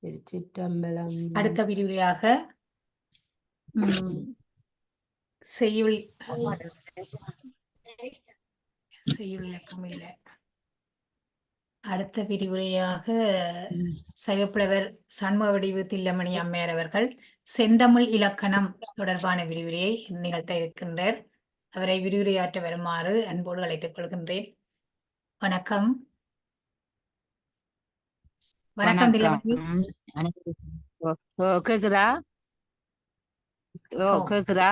திருச்சிற்றம்பலம். அடுத்த விரிவுரையாக செய்யுள் இலக்கம் இல்லை. அடுத்த விரிவுரையாக சைவப்புலவர் சண்முக வடிவு தில்லமணி அம்மையார் அவர்கள் செந்தமிழ் இலக்கணம் தொடர்பான விரிவுரையை நிகழ்த்த இருக்கின்றார். அவரை விரிவுரையாற்ற வருமாறு அன்போடு அழைத்துக் கொள்கின்றேன். வணக்கம். வணக்கம் தில்லமணி. கேக்குதா? கேக்குதா?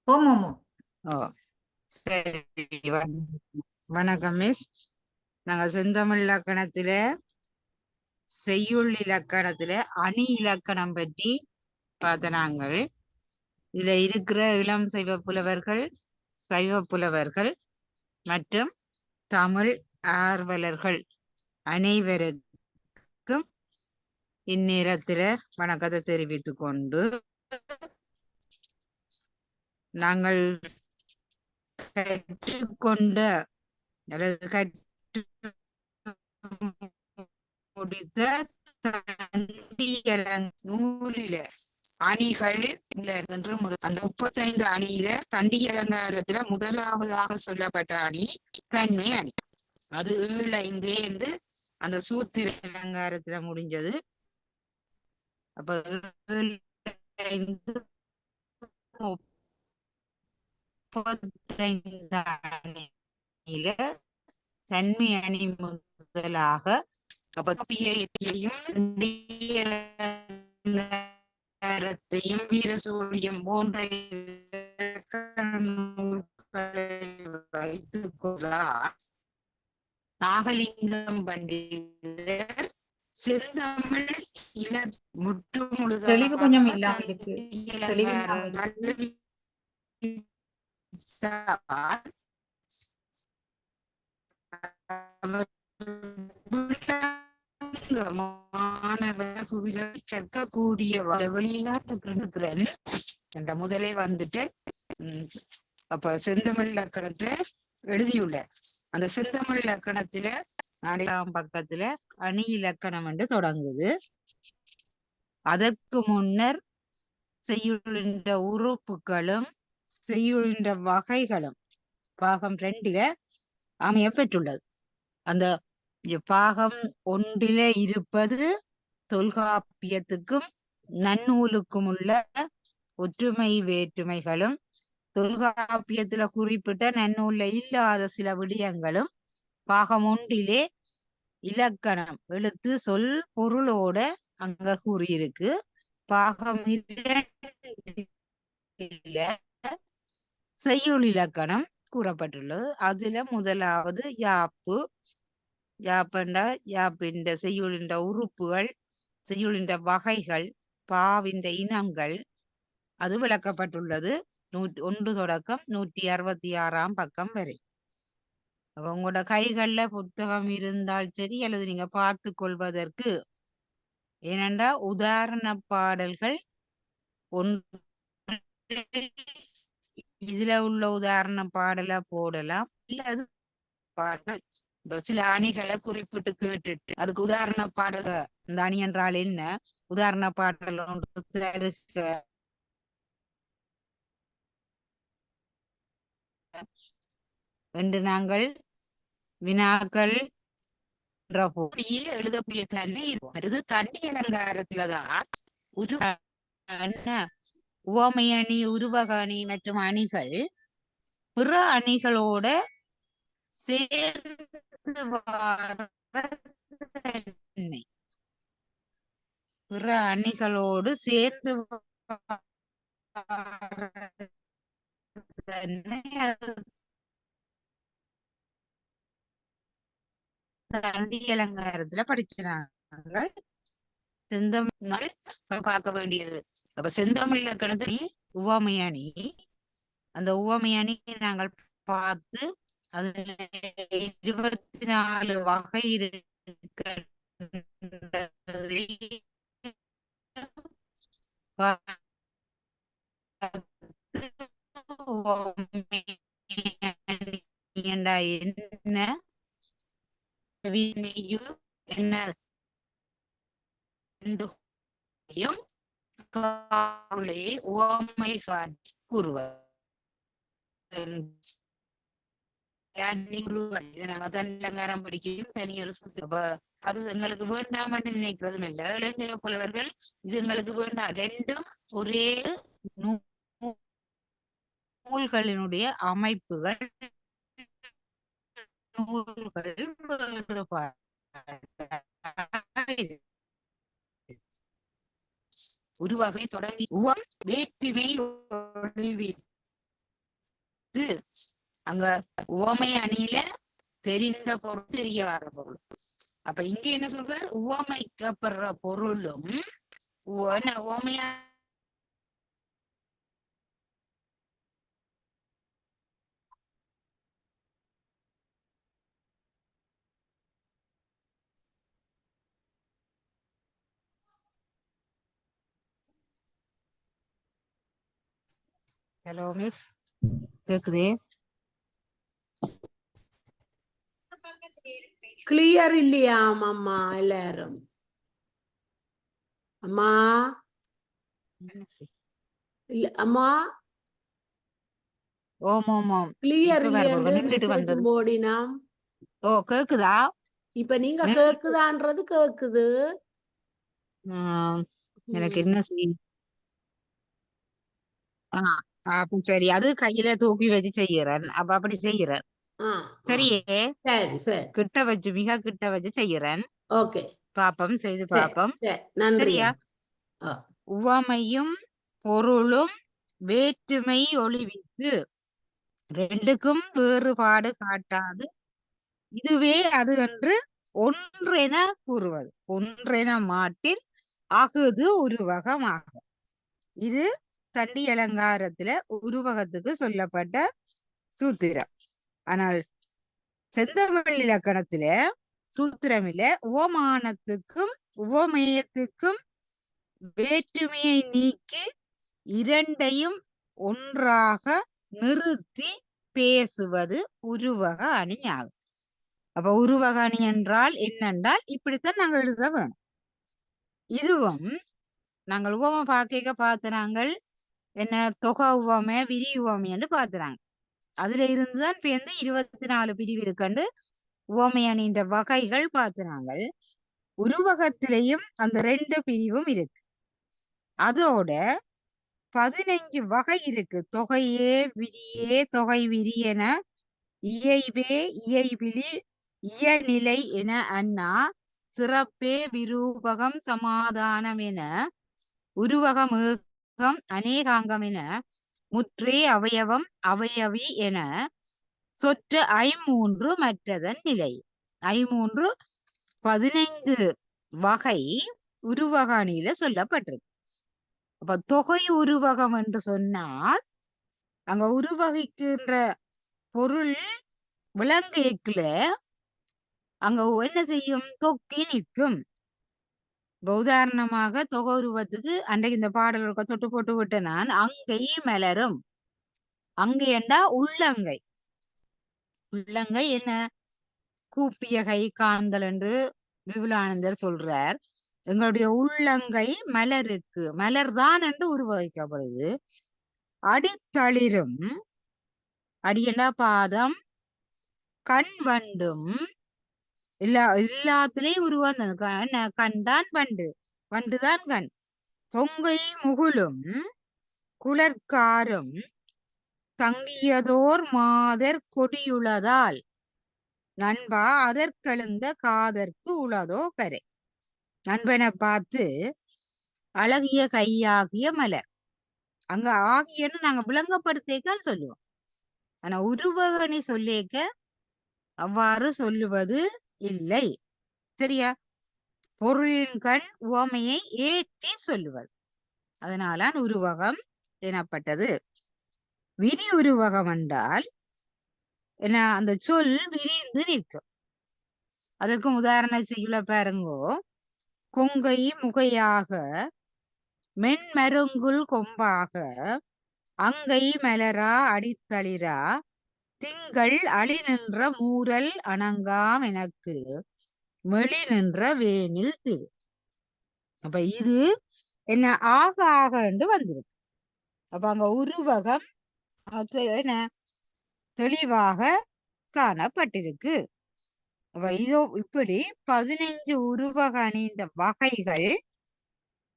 ஓம் ஓம். வணக்கம் மிஸ். நாங்கள் செந்தமிழ் இலக்கணத்தில செய்யுள் இலக்கணத்தில அணி இலக்கணம் பற்றி பார்த்த நாங்கள் இதுல இருக்கிற இளம் சைவ புலவர்கள் மற்றும் தமிழ் ஆர்வலர்கள் அனைவருக்கும் இந்நேரத்தில வணக்கத்தை தெரிவித்துக் கொண்டு நாங்கள் கற்றுக்கொண்ட அல்லது கற்று முடித்த நூலில அணிகள் என்று அந்த 35 அணியில தண்டி அலங்காரத்துல முதலாவதாக சொல்லப்பட்ட அணி தன்மை அணி. அது 7-5 என்று அந்த சூத்திர அலங்காரத்துல முடிஞ்சது. அப்ப 7-5 35 அணியில தன்மை அணி முதலாக வீரசூழியம் போன்ற வைத்துக் கொள்ளார். நாகலிங்கம் பண்டிதர் செந்தமிழ் தெளிவு கொஞ்சம் இல்லாம இருக்கு. கற்கக்கூடிய வெளிநாட்டு என்ற முதலே வந்துட்டு அப்ப செந்தமிழ் இலக்கணத்தை எழுதியுள்ள அந்த செந்தமிழ் இலக்கணத்துல 4ஆம் பக்கத்துல அணி இலக்கணம் என்று தொடங்குது. அதற்கு முன்னர் செய்யுளின்ற உறுப்புகளும் செய்யுளின்ற வகைகளும் பாகம் 2 அமைய பெற்றுள்ளது. அந்த பாகம் 1 இருப்பது தொல்காப்பியத்துக்கும் நன்னூலுக்கும் உள்ள ஒற்றுமை வேற்றுமைகளும், தொல்காப்பியத்துல குறிப்பிட்ட நன்னூல்ல இல்லாத சில விடயங்களும் பாகம் 1 இலக்கணம் எழுத்து சொல் பொருளோட அங்க கூறியிருக்கு. பாகம் 2 செய்யுள் இலக்கணம் கூறப்பட்டுள்ளது. அதுல முதலாவது யாப்பு. யாப்பண்டா யாப்பின் செய்யுளின் உறுப்புகள், செய்யுளின் வகைகள், பாவின் இனங்கள் அது விளக்கப்பட்டுள்ளது 1 தொடக்கம் 166ஆம் பக்கம் வரை. உங்களோட கைகள்ல புத்தகம் இருந்தால் சரி, அல்லது நீங்க பார்த்து கொள்வதற்கு, ஏனென்றா உதாரண பாடல்கள் இதுல உள்ள உதாரண பாடலை போடலாம். இல்ல பாடல் சில அணிகளை குறிப்பிட்டு கேட்டுட்டு அதுக்கு உதாரண பாடல், இந்த அணி என்றால் என்ன, உதாரண பாடல் என்று நாங்கள் வினாக்கள் எழுதக்கூடிய தன்மை வருது. தண்டி அலங்காரத்துலதான் உவமை அணி, உருவக அணி மற்றும் அணிகள் பிற அணிகளோட சேர்ந்து பிற அணிகளோடு சேர்ந்து தண்டி அலங்காரத்துல படிச்சாங்க. செந்தமிழ் பார்க்க வேண்டியது. அப்ப செந்தமிழ் இலக்கணத்தில் உவமை அணி, அந்த உவமை அணி நாங்கள் பார்த்து அதுல 24 வகை இருக்கின்றது. என்ன ரெண்டையும் உவமை காட்டி கூறுவது. நாங்க தன்னலங்காரம் படிக்கையும் தனியொரு அது எங்களுக்கு வேண்டாம் என்று நினைக்கிறதும் இல்லை. இளைஞர புலவர்கள் இது எங்களுக்கு வேண்டாம், ரெண்டும் ஒரே நூல்களினுடைய அமைப்புகள், நூல்கள் உருவாகவே தொடங்கி வேற்றுமை அங்க உவமை அணியில தெரிந்த பொருள், தெரியாத பொருள். அப்ப இங்க என்ன சொல்றார், உவமைக்கப்படுற பொருளும் உவமையா ஹலோ மிஸ் கேக்குதே? கிளியர் இல்லையா அம்மா எல்லாரும்? அம்மா இல்ல அம்மா, ஓம் ஓம் ஓம். கிளியர் இப்ப இல்லையென்று நின்றுட்டு மெசேஜ் வந்தது. போடினா. ஓ கேக்குதா? இப்ப நீங்க கேக்குதான்றது கேக்குது. எனக்கு என்ன செய்யும்? அப்ப சரி, அது கையில தூக்கி வச்சு செய்யறேன். அப்ப அப்படி செய்யறேன். சரியே, சரி சரி, கிட்ட வச்சு, மிக கிட்ட வச்சு செய்யறேன். ஓகே, பாப்பம், செய்து பாப்பம். நன்றி. சரியா? உவமையும் பொருளும் வேற்றுமை ஒளிவித்து ரெண்டுக்கும் வேறுபாடு காட்டாது இதுவே அது என்று ஒன்றென கூறுவது. ஒன்றென மாட்டில் அகுது உருவகமாகும். இது தண்டி அலங்காரத்துல உருவகத்துக்கு சொல்லப்பட்ட சூத்திரம். ஆனால் செந்தமிழ் இலக்கணத்துல சூத்திரம் இல்ல. உவமானத்துக்கும் உவமேயத்துக்கும் வேற்றுமையை நீக்கி இரண்டையும் ஒன்றாக நிறுத்தி பேசுவது உருவக அணி ஆகும். அப்ப உருவக அணி என்றால் என்னென்றால் இப்படித்தான் நாங்கள் எழுத வேணும். இதுவும் நாங்கள் உவமை பார்க்க நாங்கள் என்ன தொகை உவமை, விரி உவமை என்று பார்த்துறாங்க. அதுல இருந்துதான் பேர்ந்து 24 பிரிவு இருக்கண்டு உவமை அணின்ற வகைகள் பார்த்துனாங்க. உருவகத்திலையும் அந்த 2 பிரிவும் இருக்கு. அதோட 15 வகை இருக்கு. தொகையே, விரியே, தொகை விரி என, இயைபே, இயைபிலி, இயநிலை என அண்ணா, சிறப்பே, விரூபகம், சமாதானம் என, உருவகம், அநேகாங்கம் என, முற்றே, அவயவம், அவயவி என சொற்ற 5 மற்றதன் நிலை. 5 15 வகை உருவக அணியில சொல்லப்பட்டிருக்கு. அப்ப தொகை உருவகம் என்று சொன்னால் அங்க உருவகிக்கின்ற பொருள் விலங்கேக்குல அங்க என்ன செய்யும்? தொக்கி நிற்கும். உதாரணமாக தொகை உருவத்துக்கு அன்றைக்கு இந்த பாடல்களுக்கு தொட்டு போட்டு விட்ட நான், அங்கை மலரும். அங்கை என்றா உள்ளங்கை. உள்ளங்கை என்ன? கூப்பிய கை காந்தல் என்று விபுலானந்தர் சொல்றார். எங்களுடைய உள்ளங்கை மலருக்கு மலர்தான் என்று உருவகிக்கப்படுது. அடித்தளிரும், அடியண்டா பாதம், கண் வண்டும், எல்லாத்திலையும் உருவாந்தது. கண் தான் வண்டு, வண்டுதான் கண். பொங்கை முகுளும், குளர்காரும், தங்கியதோர் மாதர் கொடியுளதால் நண்பா அதற்கெழுந்த காதற்கு உளதோ கரை. நண்பனை பார்த்து அழகிய கையாகிய மலர். அங்க ஆகியன்னு நாங்க விளங்கப்படுத்தேக்கான்னு சொல்லுவோம். ஆனா உருவகணி சொல்லேக்க அவ்வாறு சொல்லுவது இல்லை. சரியா? பொருளின் கண் உவமையை ஏற்றி சொல்லுவது. அதனால உருவகம் எனப்பட்டது. விரி உருவகம் என்றால் என்ன? அந்த சொல் விரிந்து நிற்கும். அதற்கு உதாரண செய்யுள்ள பாருங்கோ. கொங்கை முகையாக, மென்மருங்குல் கொம்பாக, அங்கை மலரா அடித்தளிரா, திங்கள் அழி நின்ற மூரல் அணங்காம் எனக்கு மெளி நின்ற வேனில் திரு. அப்ப இது என்ன ஆக ஆக என்று வந்திருக்கு. அப்ப அங்க உருவகம் அது என்ன தெளிவாக காணப்பட்டிருக்கு. அப்ப இதோ இப்படி 15 உருவக அணிந்த வகைகள்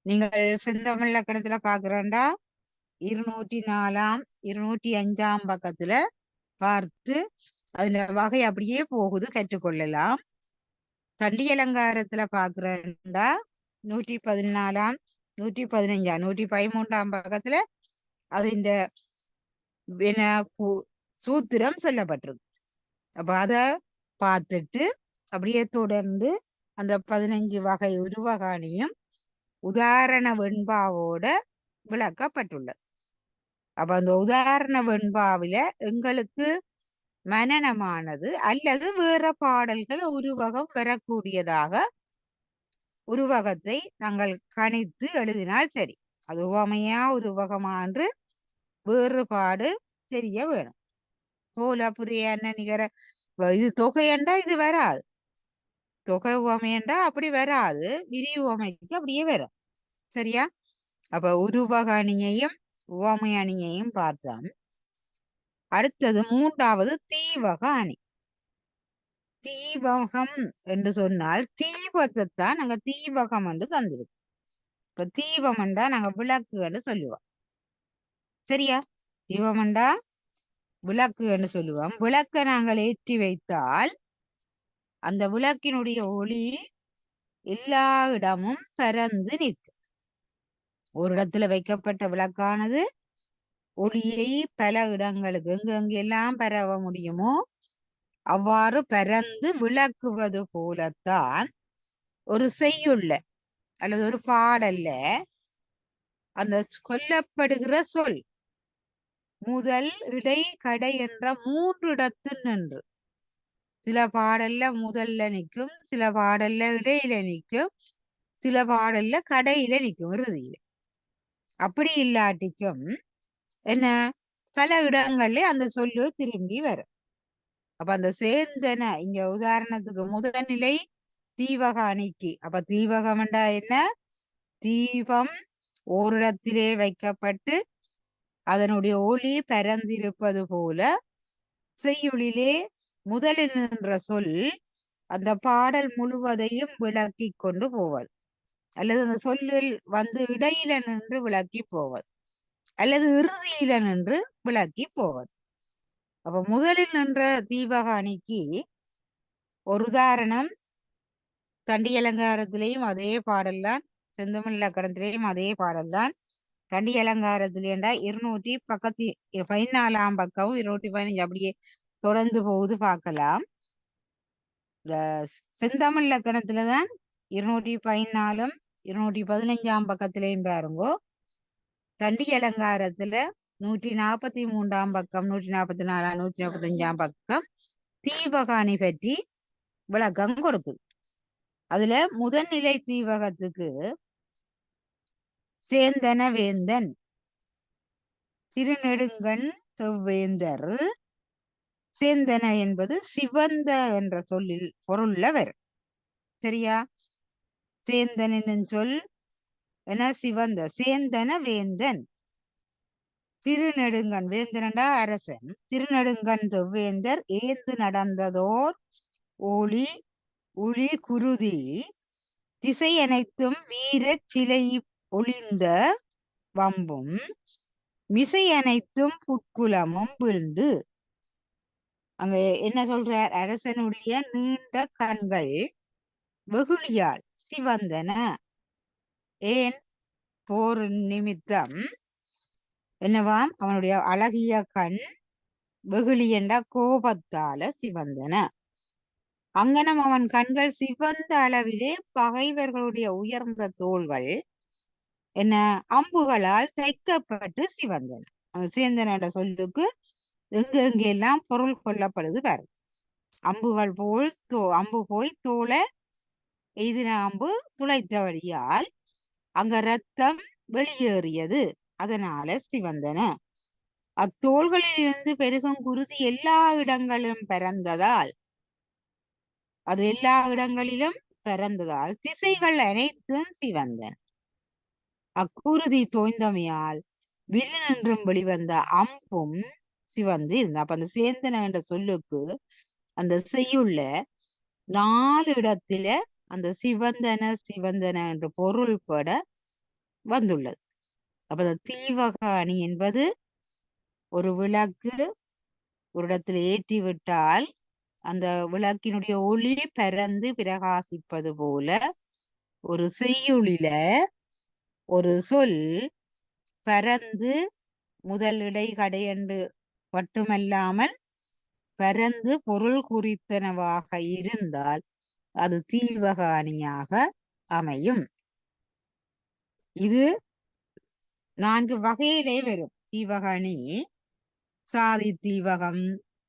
நீங்கள் செந்தமிழ் இலக்கணத்துல பாக்குறேன்டா 204ஆம் 205ஆம் பக்கத்துல பார்த்து அதுல வகை அப்படியே போகுது, கற்றுக்கொள்ளலாம். கண்டி அலங்காரத்துல பாக்குறேன்டா 114ஆம் 115ஆம் 113ஆம் பக்கத்துல அது இந்த என்ன சூத்திரம் சொல்லப்பட்டிருக்கு. அப்ப அத பார்த்துட்டு அப்படியே தொடர்ந்து அந்த 15 வகை உருவகாணியும் உதாரண வெண்பாவோட விளக்கப்பட்டுள்ளது. அப்ப அந்த உதாரண வெண்பாவில எங்களுக்கு மனனமானது அல்லது வேற பாடல்கள் உருவகம் பெறக்கூடியதாக உருவகத்தை நாங்கள் கணித்து எழுதினால் சரி. அது உவமையா உருவகமா என்று வேறுபாடு தெரிய வேணும். போல புரியான நிகர இது தொகையண்டா இது வராது, தொகை உவமையண்டா அப்படி வராது, விரி உவமைக்கு அப்படியே வரும். சரியா? அப்ப உருவக அணியையும் உவமை அணியையும் பார்த்தோம். அடுத்தது மூன்றாவது தீவக அணி. தீவகம் என்று சொன்னால் தீபத்தைத்தான் நாங்க தீவகம் என்று தந்திருக்கோம். இப்ப தீபமண்டா நாங்க விளக்கு என்று சொல்லுவோம். சரியா? தீபமண்டா விளக்கு என்று சொல்லுவோம். விளக்கை நாங்கள் ஏற்றி வைத்தால் அந்த விளக்கினுடைய ஒளி எல்லா இடமும் பரந்து நிற்கும். ஒரு இடத்துல வைக்கப்பட்ட விளக்கானது ஒளியை பல இடங்களுக்கு எங்கெங்கெல்லாம் பரவ முடியுமோ அவ்வாறு பரந்து விளக்குவது போலத்தான் ஒரு செய்யுள்ள அல்லது ஒரு பாடல்ல அந்த கொல்லப்படுகிற சொல் முதல் இடை கடை என்ற 3 இடத்தில் நின்று, சில பாடல்ல முதல்ல நிற்கும், சில பாடல்ல இடையில நிற்கும், சில பாடல்ல கடையில நிற்கும், இறுதியில. அப்படி இல்லாட்டிக்கும் என்ன பல இடங்கள்ல அந்த சொல்லு திரும்பி வரும். அப்ப அந்த சேர்ந்தன இங்க உதாரணத்துக்கு முதல்நிலை தீவக அணிக்கு. அப்ப தீவகம்ண்டா என்ன? தீபம் ஓரிடத்திலே வைக்கப்பட்டு அதனுடைய ஒளி பரந்திருப்பது போல செய்யுளிலே முதலில் நின்ற சொல் அந்த பாடல் முழுவதையும் விளக்கி கொண்டு போவது, அல்லது அந்த சொல்லில் வந்து இடையில நின்று விளக்கி போவது, அல்லது இறுதியில நின்று விளக்கி போவது. அப்ப முதலில் நின்ற தீபக அணிக்கு ஒரு உதாரணம் தண்டி அலங்காரத்திலேயும் அதே பாடல்தான், செந்தமிழ் இலக்கணத்திலேயும் அதே பாடல்தான். தண்டி அலங்காரத்திலேண்டா 214ஆம் பக்கம் 215 அப்படியே தொடர்ந்து போகுது பார்க்கலாம். இந்த செந்தமிழ் இலக்கணத்துலதான் 214 215ஆம் பக்கத்திலையும் பாருங்கோ. தண்டி அலங்காரத்துல 143ஆம் பக்கம் 144 145ஆம் பக்கம் தீவக அணி பற்றி விளக்கம் கொடுக்குது. அதுல முதல்நிலை தீவகத்துக்கு சேந்தன வேந்தன் திருநெடுங்கண் செவ்வேந்தர். சேந்தன என்பது சிவந்த என்ற சொல்லில் பொருள்ல வரும். சரியா? சேந்தன் என்னும் சொல் என சிவந்த, சேந்தன வேந்தன். திருநெடுங்கண் வேந்தனடா அரசன். திருநெடுங்கண் செவ்வேந்தர் ஏந்து நடந்ததோர் ஒளி உளி குருதி திசை அனைத்தும் வீர சிலை ஒளிந்த வம்பும் மிசை அனைத்தும் புட்குலமும் வீழ்ந்து. அங்க என்ன சொல்றார்? அரசனுடைய நீண்ட கண்கள் வெகுளியால் சிவந்தன. ஏன்? போர் நிமித்தம் என்னவாம்? அவனுடைய அழகிய கண் வெகுளி என்ற கோபத்தால சிவந்தன. அங்கனம் அவன் கண்கள் சிவந்த அளவிலே பகைவர்களுடைய உயர்ந்த தோள்கள் என்ன அம்புகளால் தைக்கப்பட்டு சிவந்தன. அந்த சேந்தனோட சொல்லுக்கு எங்கெங்கெல்லாம் பொருள் கொள்ளப்படுது பாரு. அம்புகள் போல் அம்பு போய் தோலை எய்தின அம்பு துளைத்தபடியால் அங்க ரத்தம் வெளியேறியது, அதனால சிவந்தன. அத்தோள்களில் இருந்து பெருகும் குருதி எல்லா இடங்களிலும் பரந்ததால் அது எல்லா இடங்களிலும் பரந்ததால் திசைகள் அனைத்தும் சிவந்தன. அக்குருதி தோய்ந்தமையால் வில்லு நின்றும் வெளிவந்த அம்பும் சிவந்து இருந்த. அப்ப அந்த சேந்தன என்ற சொல்லுக்கு அந்த செய்யுள்ள 4 இடத்துல அந்த சிவந்தன சிவந்தன என்ற பொருள்பட வந்துள்ளது. அப்ப அந்த தீவக அணி என்பது ஒரு விளக்கு ஒரு இடத்துல ஏற்றி விட்டால் அந்த விளக்கினுடைய ஒளி பரந்து பிரகாசிப்பது போல ஒரு செய்யுளில ஒரு சொல் பரந்து முதல் இடை கடை என்று மட்டுமல்லாமல் பரந்து பொருள் குறித்தனவாக இருந்தால் அது தீவக அணியாக அமையும். இது 4 வகையிலே வரும். தீவக அணி சாதி தீவகம்,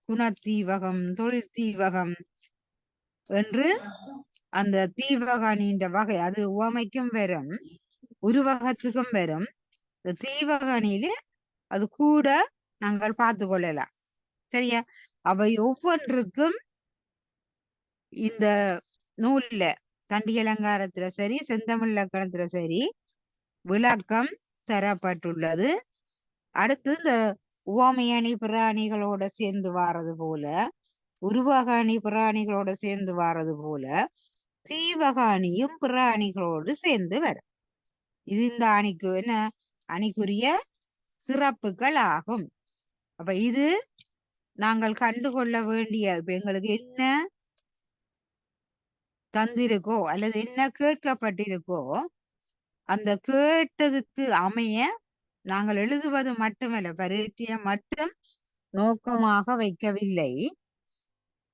குணத்தீவகம், தொழில் தீவகம் என்று அந்த தீவக அணியின் வகை அது உவமைக்கும் வரும், உருவகத்துக்கும் வரும். இந்த தீவக அணியில அது கூட நாங்கள் பார்த்து கொள்ளலாம். சரியா? அவை ஒவ்வொன்றுக்கும் இந்த நூல்ல தண்டி அலங்காரத்துல சரி செந்தமிழ் இலக்கணத்துல சரி விளக்கம் தரப்பட்டுள்ளது. அடுத்து இந்த உவமையணி பிராணிகளோட சேர்ந்து வாரது போல உருவக அணி பிராணிகளோட சேர்ந்து வாரது போல தீவக அணியும் பிராணிகளோடு சேர்ந்து வரும். இது இந்த அணிக்கு என்ன அணிக்குரிய சிறப்புகள் ஆகும். அப்ப இது நாங்கள் கண்டுகொள்ள வேண்டிய இப்ப எங்களுக்கு என்ன தந்திருக்கோ அல்லது என்ன கேட்கப்பட்டிருக்கோ அந்த கேட்டதுக்கு அமைய நாங்கள் எழுதுவது மட்டுமல்ல, பரீட்சையை மட்டும் நோக்கமாக வைக்கவில்லை.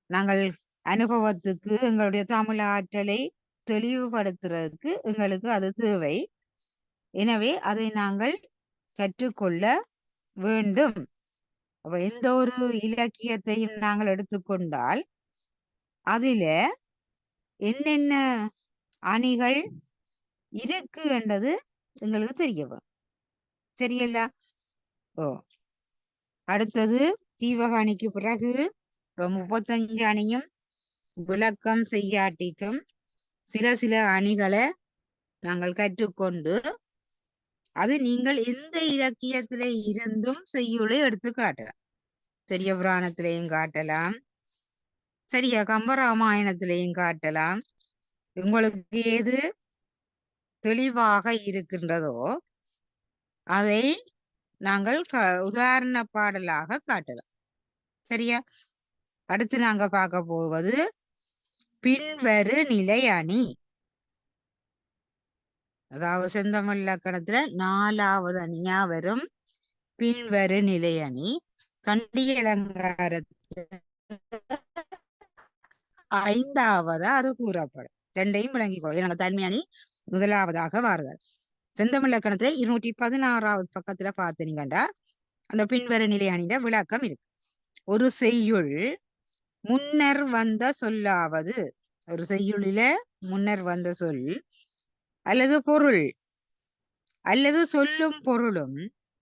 நாங்கள் அனுபவத்துக்கு எங்களுடைய தமிழ் ஆற்றலை தெளிவுபடுத்துறதுக்கு எங்களுக்கு அது தேவை. எனவே அதை நாங்கள் கற்றுக்கொள்ள வேண்டும். அப்ப எந்த ஒரு இலக்கியத்தையும் நாங்கள் எடுத்துக்கொண்டால் அதில என்னென்ன அணிகள் இருக்கு என்றது எங்களுக்கு தெரிய வரும். சரியல்ல? ஓ, அடுத்தது தீவக அணிக்கு பிறகு 35 அணியும் விளக்கம் செய்யாட்டிக்கும் சில அணிகளை நாங்கள் கற்றுக்கொண்டு அது நீங்கள் எந்த இலக்கியத்தில இருந்தும் செய்யுளை எடுத்து காட்டலாம். பெரிய புராணத்திலையும் காட்டலாம், சரியா, கம்பராமாயணத்திலையும் காட்டலாம். உங்களுக்கு ஏது தெளிவாக இருக்கின்றதோ அதை நாங்கள் உதாரண பாடலாக காட்டலாம். சரியா? அடுத்து நாங்க பார்க்க போவது பின்வரு நிலை அணி. அதாவது செந்தமிழ் இலக்கணத்துல 4வது அணியா வரும் பின்வரு நிலை அணி. தண்டி அலங்காரத்துல 5வதா அது கூறப்படும். 2ஐயும் விளங்கிக்கொள்ளும். நாங்கள் தன்மை அணி முதலாவதாக வாருதல். செந்தமிழ் இலக்கணத்துல 216வது பக்கத்துல பார்த்தீங்கண்டா அந்த பின்வரு நிலை அணிந்த விளக்கம் இருக்கு. ஒரு செய்யுள் முன்னர் வந்த சொல்லாவது, ஒரு செய்யுளில முன்னர் வந்த சொல் அல்லது பொருள் அல்லது சொல்லும் பொருளும்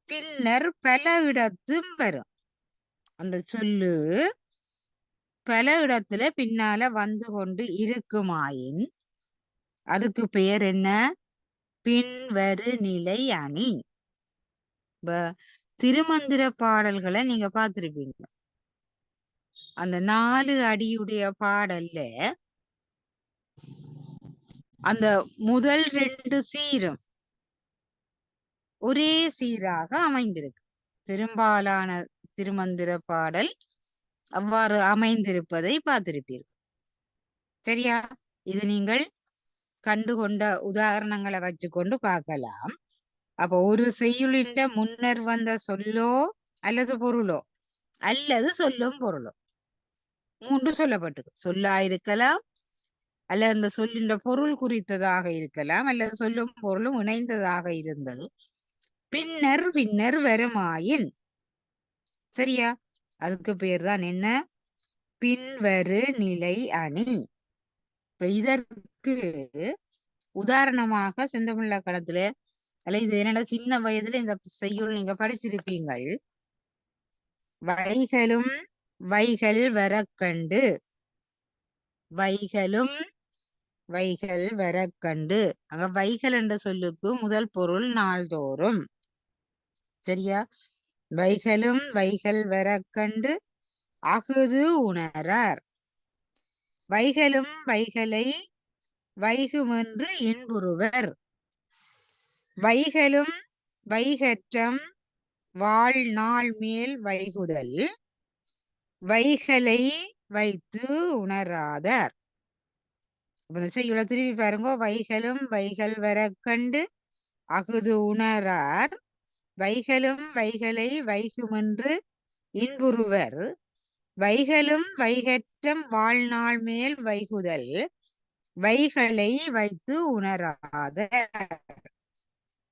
பின்னர் பல இடத்தும் வரும். அந்த சொல்லு பல இடத்துல பின்னால வந்து கொண்டு இருக்குமாயின் அதுக்கு பெயர் என்ன? பின்வரு நிலை அணி. திருமந்திர பாடல்களை நீங்க பார்த்திருப்பீங்க. அந்த 4 அடியுடைய பாடல்ல அந்த முதல் 2 சீரும் ஒரே சீராக அமைந்திருக்கு. பெரும்பாலான திருமந்திர பாடல் அவ்வாறு அமைந்திருப்பதை பார்த்திருப்பீர்கள். சரியா? இது நீங்கள் கண்டுகொண்ட உதாரணங்களை வச்சுக்கொண்டு பார்க்கலாம். அப்ப ஒரு செய்யுளின் முன்னர் வந்த சொல்லோ அல்லது பொருளோ அல்லது சொல்லும் பொருளோ 3 சொல்லப்பட்டது. சொல்லாயிருக்கலாம், அல்லது அந்த சொல்லின் பொருள் குறித்ததாக இருக்கலாம், அல்லது சொல்லும் பொருளும் இணைந்ததாக இருந்தது. பின்னர் வருமாயின், சரியா, அதுக்கு பேர் தான் என்ன? பின்வரு நிலை அணி. இப்ப இதற்கு உதாரணமாக செந்தமிழ் இலக்கணத்துல அல்ல இது என்னோட சின்ன வயதுல இந்த செய்யுள் நீங்க படிச்சிருப்பீங்கள். வைகளும் வைகள் வரக்கண்டு, வைகளும் வைகள் வரக்கண்டு. அங்க வைகள் என்ற சொல்லுக்கு முதல் பொருள் நாள்தோறும். சரியா? வைகளும் வைகள் வரக்கண்டு அகுது உணரார். வைகளும் வைகளை வைகுமென்று இன்புறுவர். வைகளும் வைகற்றம் வாழ்நாள் மேல் வைகுதல் வைகளை வைத்து உணராதார். செய்யுள திருப்பி பாருங்க. வைகளும் வைகள் வரக்கண்டு அகுது உணரார். வைகளும் வைகளை வைகுமென்று இன்புறுவர். வைகளும் வைகற்றம் வாழ்நாள் மேல் வைகுதல் வைகளை வைத்து உணராதார்.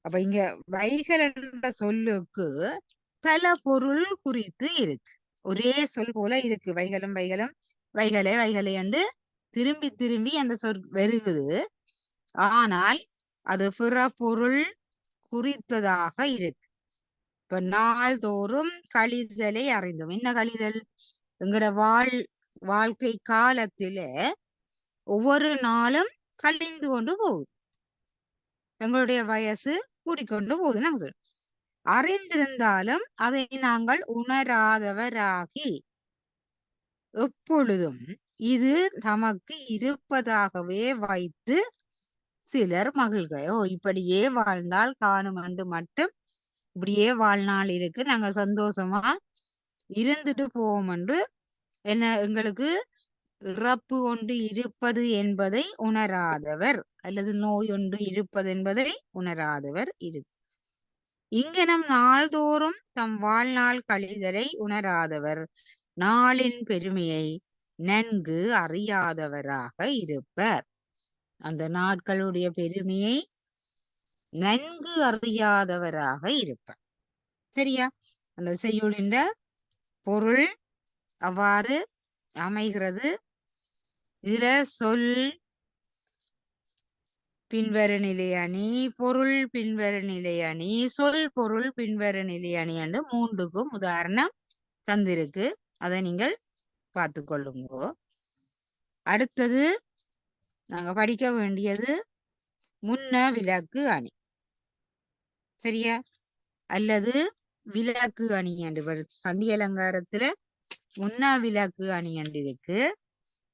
அப்ப இங்க வைகள் என்ற சொல்லுக்கு பல பொருள் குறித்து இருக்கு. ஒரே சொல் போல இருக்கு. வைகளும் வைகளும் வைகளை வைகளை என்று திரும்பி திரும்பி அந்த சொல் வருகுது. ஆனால் அது பிற பொருள் குறித்ததாக இருக்கு. இப்ப நாள்தோறும் கழிதலை அறிந்தோம். என்ன கழிதல்? எங்கட வாழ்க்கை காலத்தில ஒவ்வொரு நாளும் கழிந்து கொண்டு போகுது. எங்களுடைய வயசு கூடிக்கொண்டு போகுது. நாங்க சொல்றோம். அறிந்திருந்தாலும் அதை நாங்கள் உணராதவராகி எப்பொழுதும் இது நமக்கு இருப்பதாகவே வைத்து சிலர் மகிழ்கையோ இப்படியே வாழ்ந்தால் காணும் என்று மட்டும் இப்படியே வாழ்நாள் இருக்கு, நாங்க சந்தோஷமா இருந்துட்டு போவோம் என்று என்ன எங்களுக்கு இறப்பு ஒன்று இருப்பது என்பதை உணராதவர் அல்லது நோய் ஒன்று இருப்பது என்பதை உணராதவர் இருக்கு. இங்கனம் நாள்தோறும் தம் வாழ்நாள் கழிதலை உணராதவர் நாளின் பெருமையை நன்கு அறியாதவராக இருப்பர். அந்த நாட்களுடைய பெருமையை நன்கு அறியாதவராக இருப்பர். சரியா? அந்த செய்யுளின் பொருள் அவ்வாறு அமைகிறது. இதுல சொல் பின்வரு நிலை அணி, பொருள் பின்வரு நிலை அணி, சொல் பொருள் பின்வரு நிலை அணி என்று 3க்கும் உதாரணம் தந்திருக்கு. அதை நீங்கள் பார்த்து கொள்ளுங்க. அடுத்தது நாங்க படிக்க வேண்டியது முன்ன விலக்கு அணி. சரியா? அல்லது விலக்கு அணி என்று சண்டி அலங்காரத்துல முன்ன விலக்கு அணி என்று இருக்கு.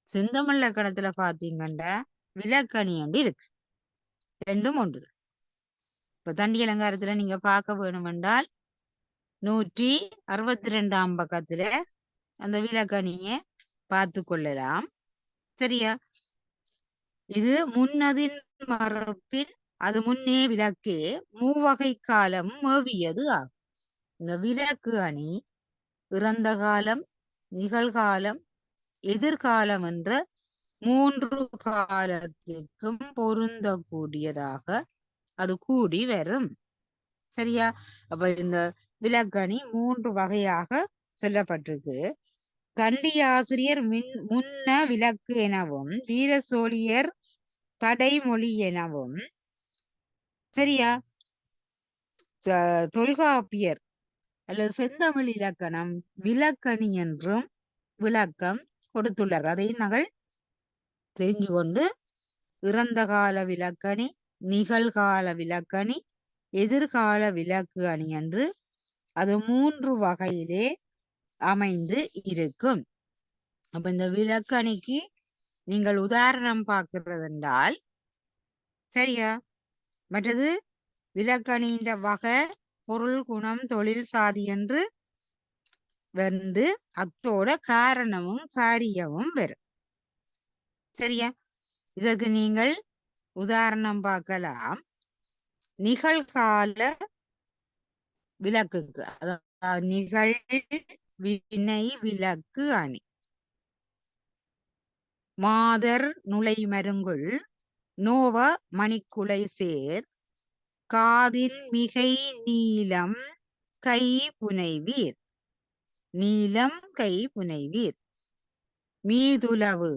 செந்தமிழ் இலக்கணத்துல பாத்தீங்கன்னா விலக்கு அணி என்று இருக்கு. ரெண்டும் ஒன்று. இப்ப தண்டி அலங்காரத்துல நீங்க பார்க்க வேணும் என்றால் 162ஆம் பக்கத்துல அந்த விலக்கணியை பார்த்து கொள்ளலாம். சரியா? இது முன்னதின் மரபின் அது முன்னே விலக்கே மூவகை காலம் மேவியது ஆகும். இந்த விலக்கு அணி இறந்த காலம், நிகழ்காலம், எதிர்காலம் என்ற 3 காலத்திற்கும் பொருந்தக்கூடியதாக அது கூடி வரும். சரியா? அப்ப இந்த விலக்கணி 3 வகையாக சொல்லப்பட்டிருக்கு. கண்டி ஆசிரியர் முன்ன விலக்கு எனவும் வீர சோழியர் தடைமொழி எனவும், சரியா, தொல்காப்பியர் அல்லது செந்தமிழ் இலக்கணம் விலக்கணி என்றும் விளக்கம் கொடுத்துள்ளார். அதை நாங்கள் தெரிஞ்சு கொண்டு இறந்த கால விலக்கணி, நிகழ்கால விலக்கணி, எதிர்கால விலக்கு அணி என்று அது 3 வகையிலே அமைந்து இருக்கும். அப்ப இந்த விலக்கணிக்கு நீங்கள் உதாரணம் பார்க்கிறது என்றால், சரியா, மற்றது விலக்கணியின் வகை, பொருள், குணம், தொழில், சாதி என்று வந்து அத்தோட காரணமும் காரியமும் வரும். சரியா? இதற்கு நீங்கள் உதாரணம் பார்க்கலாம். நிகழ்கால விலக்குக்கு, அதாவது நிகழ் வினை விலக்கு அணி. மாதர் நுழை மருங்குள் நோவ மணிக்குலை சேர் காதின் மிகை நீலம் கை புனைவீர். நீலம் கை புனைவீர். மீதுளவு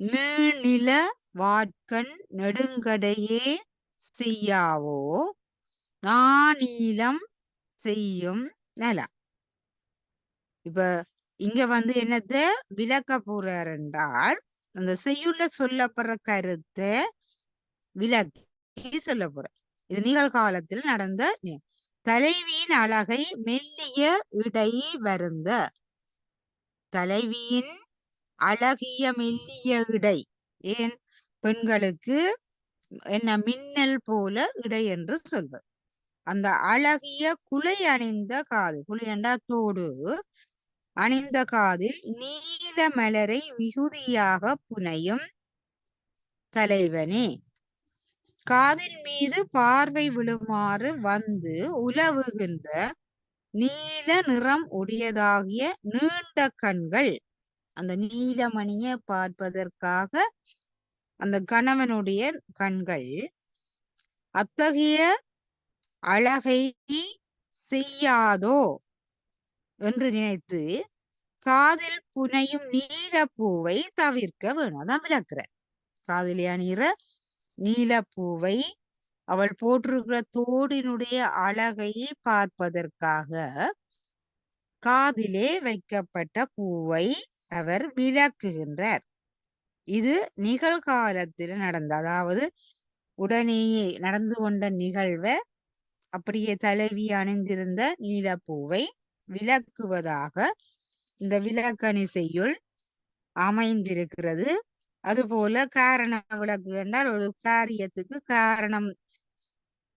நீநில வாட்கண் நெடுங்கடையே செய்யாவோ நாநீலம் செய்யும் நலம். இப்ப இங்க வந்து என்னத்த விளக்க போறார் என்றால், அந்த செய்யுள்ள சொல்லப்படுற கருத்தை விளக்கி சொல்ல போறேன். இது நிகழ்காலத்தில் நடந்த தலைவியின் அழகை மெல்லிய இடை வருந்த. தலைவியின் அழகிய மெல்லிய இடை. ஏன் பெண்களுக்கு என்ன மின்னல் போல இடை என்று சொல்வது. அந்த அழகிய குலை அணிந்த காது, குலை என்றா தோடு அணிந்த காதில் நீல மலரை மிகுதியாக புனையும் தலைவனே, காதின் மீது பார்வை விழுமாறு வந்து உலவுகின்ற நீல நிறம் உடையதாகிய நீண்ட கண்கள். அந்த நீலமணியை பார்ப்பதற்காக அந்த கணவனுடைய கண்கள் அத்தகைய அழகை செய்யாதோ என்று நினைத்து காதில் புனையும் நீலப்பூவை தவிர்க்க வேணும். அதான் விளக்குற. காதில் அணிகிற நீலப்பூவை அவள் போட்டிருக்கிற தோடினுடைய அழகை பார்ப்பதற்காக காதிலே வைக்கப்பட்ட பூவை அவர் விளக்குகின்றார். இது நிகழ்காலத்தில் நடந்த, அதாவது உடனேயே நடந்து கொண்ட நிகழ்வை அப்படியே தலைவி அணிந்திருந்த நீலப்பூவை விளக்குவதாக இந்த விளக்கணி செய்யுள் அமைந்திருக்கிறது. அதுபோல காரண விளக்கு என்றால் ஒரு காரியத்துக்கு காரணம்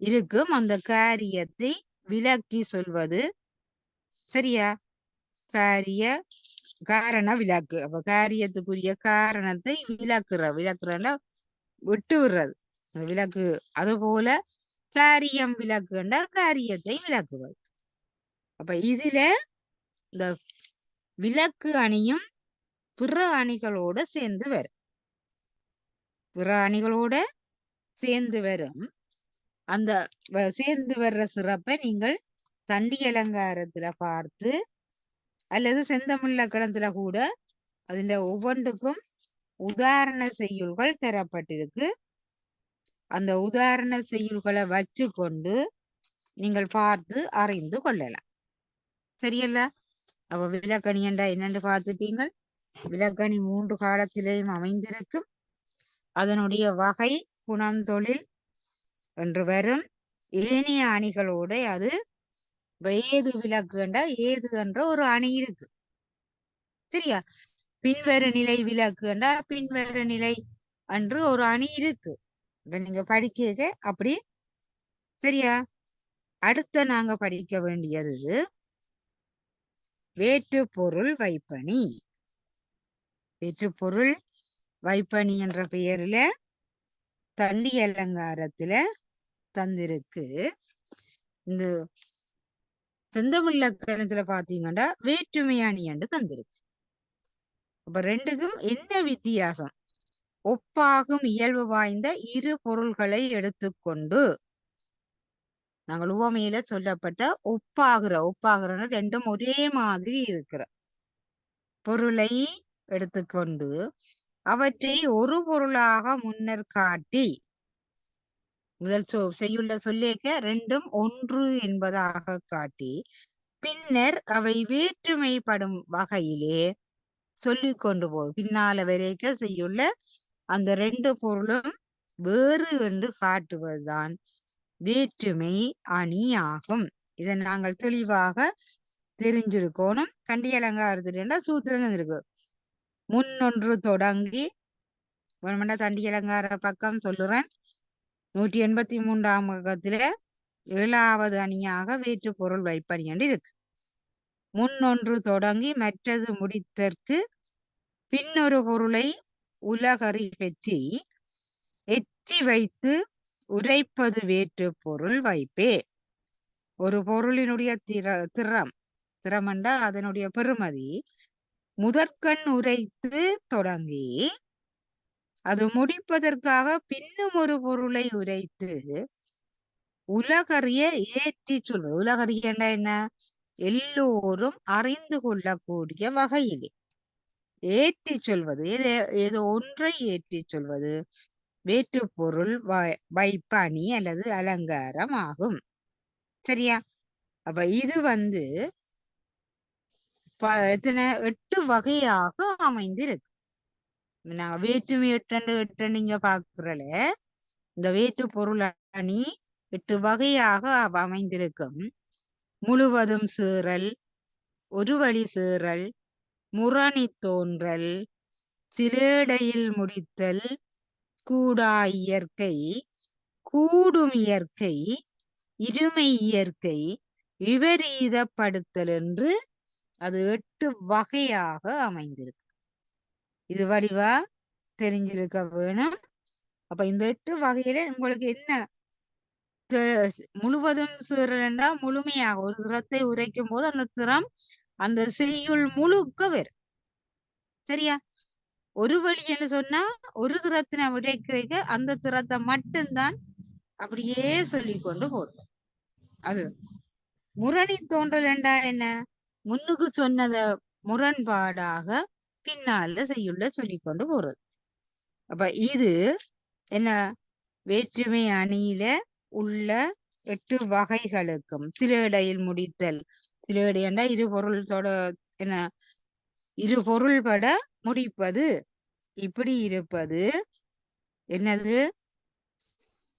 இருக்கும், அந்த காரியத்தை விளக்கி சொல்வது. சரியா? காரண விளக்கு. அப்ப காரியத்துக்குரிய காரணத்தை விளக்குறன்னா விட்டு விடுறது விளக்கு. அதுபோல காரியம் விளக்குன்னா காரியத்தை விளக்குவது. அப்ப இதுல இந்த விளக்கு அணியும் பிற அணிகளோட சேர்ந்து வரும். பிற அணிகளோட சேர்ந்து வரும். அந்த சேர்ந்து வர்ற சிறப்பை நீங்கள் தண்டி அலங்காரத்துல பார்த்து அல்லது செந்தமிழ் இலக்கணத்துல கூட அதுல ஒவ்வொன்றுக்கும் உதாரண செய்யுள்கள் தரப்பட்டிருக்கு. அந்த உதாரண செய்யுள்களை வச்சு கொண்டு நீங்கள் பார்த்து அறிந்து கொள்ளலாம். சரியல்ல? அப்ப விளக்கணி என்றா என்னென்று பார்த்துட்டீங்க. விளக்கணி 3 காலத்திலேயும் அமைந்திருக்கும். அதனுடைய வகை, குணம், தொழில் என்று வரும். ஏனைய அணிகளோட அது ஏது விளக்கு என்றா ஏது என்ற ஒரு அணி இருக்கு. சரியா? பின்வரு நிலை விளக்கு என்றா பின்வரு நிலை என்று ஒரு அணி இருக்கு. இப்ப நீங்க படிக்க அப்படி. சரியா? அடுத்த நாங்க படிக்க வேண்டியது வேற்று பொருள் வைப்பணி. வேற்று பொருள் வைப்பணி என்ற பெயர்ல தண்டி அலங்காரத்துல தந்திருக்கு. இந்த செந்தமிழ் இலக்கணத்துல பாத்தீங்கன்னா வேற்றுமை அணி என்று தந்திருக்கு. அப்ப ரெண்டுக்கும் என்ன வித்தியாசம்? ஒப்பாகும் இயல்பு வாய்ந்த இரு பொருள்களை எடுத்துக்கொண்டு நாங்கள் உவமையில சொல்லப்பட்ட ஒப்பாகிற ரெண்டும் ஒரே மாதிரி இருக்கிற பொருளை எடுத்துக்கொண்டு அவற்றை ஒரு பொருளாக முன்னர் காட்டி முதல் செய்யுள்ள சொல்லேக்க ரெண்டும் ஒன்று என்பதாக காட்டி பின்னர் அவை வேற்றுமைப்படும் வகையிலே சொல்லிக் கொண்டு பின்னால வரைக்க செய்யுள்ள அந்த ரெண்டு பொருளும் வேறு என்று காட்டுவதுதான் வேற்றுமை அணி ஆகும். இதை நாங்கள் தெளிவாக தெரிஞ்சிருக்கணும். கண்டி அலங்காரத்துல சூத்திரம் இருக்கு. முன்னொன்று தொடங்கி தண்டி அலங்கார பக்கம் சொல்லுறேன். 183ஆம் பக்கத்துல 7வது அணியாக வேற்று பொருள் வைப்பணி என்று இருக்கு. முன்னொன்று தொடங்கி மற்றது முடித்தற்கு பின்னொரு பொருளை உலகறி பெற்றி எற்றி வைத்து உரைப்பது வேற்று பொருள் வைப்பே. ஒரு பொருளினுடைய திறமண்டா அதனுடைய பெருமதி முதற்கண் உரைத்து தொடங்கி அது முடிப்பதற்காக பின்னும் ஒரு பொருளை உரைத்து உலகறிய ஏற்றி சொல்வது. உலகறிய என்ன? எல்லோரும் அறிந்து கொள்ளக்கூடிய வகையிலே ஏற்றி சொல்வது. ஏதோ ஒன்றை ஏற்றி சொல்வது வேற்று பொருள் வைப்பணி அல்லது அலங்காரம் ஆகும். சரியா? அப்ப இது 8 வகையாக அமைந்திருக்கு. நாங்க வேற்றுமை எட்டு நீங்க பாக்குறல இந்த வேற்று பொருள் அணி 8 வகையாக அமைந்திருக்கும். முழுவதும் சேறல், ஒரு வழி சேறல், முரணி தோன்றல், சிலேடையில் முடித்தல், கூடா இயற்கை, கூடும் இயற்கை, இருமை இயற்கை, விபரீதப்படுத்தல் என்று அது 8 வகையாக அமைந்திருக்கு. இது வடிவா தெரிஞ்சிருக்க வேணும். அப்ப இந்த 8 வகையில உங்களுக்கு என்ன முழுவதும் சேறல்னா முழுமையாக ஒரு திறத்தை உரைக்கும் போது அந்த திறம் அந்த செய்யுள் முழுக்க வரும். சரியா? ஒரு வழி என்று சொன்னா ஒரு திறத்தினை உரைக்க அந்த திறத்தை மட்டும்தான் அப்படியே சொல்லிக் கொண்டு போறோம். அது முரணி தோன்றல் என்றா என்ன? முன்னுக்கு சொன்னத முரண்பாடாக பின்னால செய்யுள்ள சொல்லிக் கொண்டு போறது. அப்ப இது என்ன? வேற்றுமை அணியில உள்ள 8 வகைகளுக்கும் சிலேடையில் முடித்தல். சிலேடை என்றா இரு பொருளோட என்ன? இரு பொருள்பட முடிப்பது. இப்படி இருப்பது என்னது?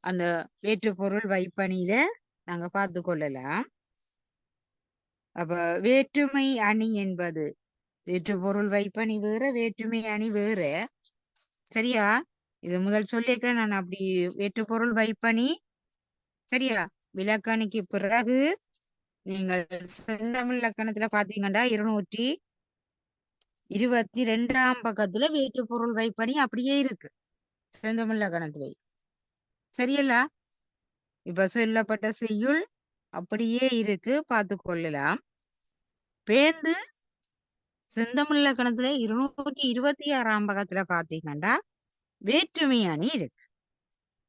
அந்த வேற்று பொருள் வைப்பணியில நாங்க பார்த்து கொள்ளலாம். அப்ப வேற்றுமை அணி என்பது வேற்று பொருள் வைப்பணி வேற, வேற்றுமை அணி வேற. சரியா? இது முதல் சொல்லியிருக்க நான் அப்படி வேற்று பொருள் வைப்பணி. சரியா? விலக்கணிக்கு பிறகு நீங்கள் செந்தமிழ் இலக்கணத்துல பாத்தீங்கன்னா 222ஆம் பக்கத்துல வேற்று பொருள் வைப்பணி அப்படியே இருக்கு செந்தமிழ் இலக்கணத்திலே. சரியல்ல? இப்ப சொல்லப்பட்ட செய்யுள் அப்படியே இருக்கு, பார்த்து கொள்ளலாம். பேந்து செந்தமிழ் இலக்கணத்துல 226ஆம் பக்கத்துல பாத்தீங்கன்னா வேற்றுமை அணி இருக்கு.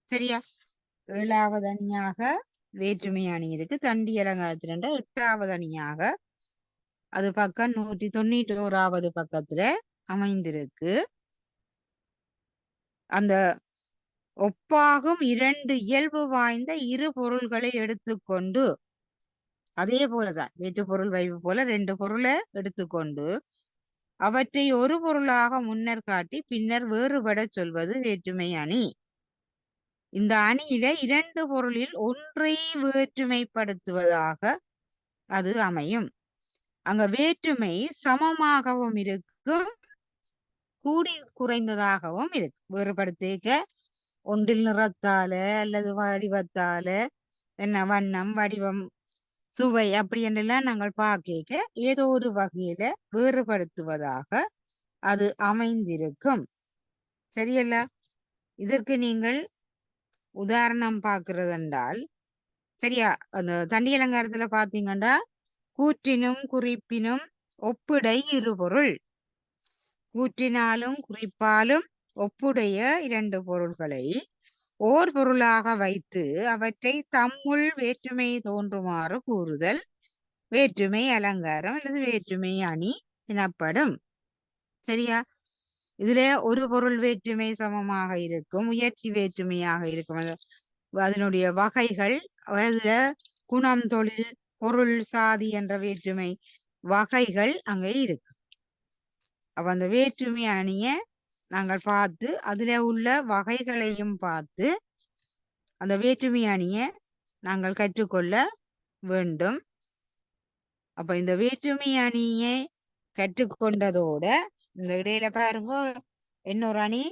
சரியா? 7வது அணியாக வேற்றுமை அணி இருக்கு. தண்டி அலங்காரத்துல 8வது அணியாக அது பக்கம் 191வது பக்கத்துல அமைந்திருக்கு. அந்த ஒப்பாகும் 2 இயல்பு வாய்ந்த இரு பொருள்களை எடுத்துக்கொண்டு, அதே போலதான் வேற்று பொருள் வைப்பு போல 2 பொருளை எடுத்துக்கொண்டு அவற்றை ஒரு பொருளாக முன்னர் காட்டி பின்னர் வேறுபட சொல்வது வேற்றுமை அணி. இந்த அணியில 2 பொருளில் ஒன்றை வேற்றுமைப்படுத்துவதாக அது அமையும். அங்க வேற்றுமை சமமாகவும் இருக்கும், கூடி குறைந்ததாகவும் இருக்கு. வேறுபடுத்திக்க ஒன்றில் நிறத்தால அல்லது வடிவத்தால என்ன வண்ணம் வடிவம் சுவை அப்படி என்றெல்லாம் நாங்கள் பார்க்க ஏதோ ஒரு வகையில வேறுபடுத்துவதாக அது அமைந்திருக்கும். சரியல்ல? இதற்கு நீங்கள் உதாரணம் பார்க்கிறது என்றால், சரியா, அந்த தண்டி அலங்காரத்துல பாத்தீங்கன்னா கூற்றினும் குறிப்பினும் ஒப்புடை இருபொருள். கூற்றினாலும் குறிப்பாலும் ஒப்புடைய 2 பொருள்களை ஓர் பொருளாக வைத்து அவற்றை தம்முள் வேற்றுமை தோன்றுமாறு கூறுதல் வேற்றுமை அலங்காரம் அல்லது வேற்றுமை அணி எனப்படும். சரியா? இதுல ஒரு பொருள் வேற்றுமை சமமாக இருக்கும், முயற்சி வேற்றுமையாக இருக்கும். அதனுடைய வகைகள் அதுல குணம், தொழில், பொருள், சாதி என்ற வேற்றுமை வகைகள் அங்கே இருக்கு. அப்ப அந்த வேற்றுமை அணிய நாங்கள் பார்த்து அதுல உள்ள வகைகளையும் பார்த்து அந்த வேற்றுமை அணிய நாங்கள் கற்றுக்கொள்ள வேண்டும். அப்ப இந்த வேற்றுமை அணியை கற்றுக்கொண்டதோட இந்த இடையில பாருங்க இன்னொரு அணி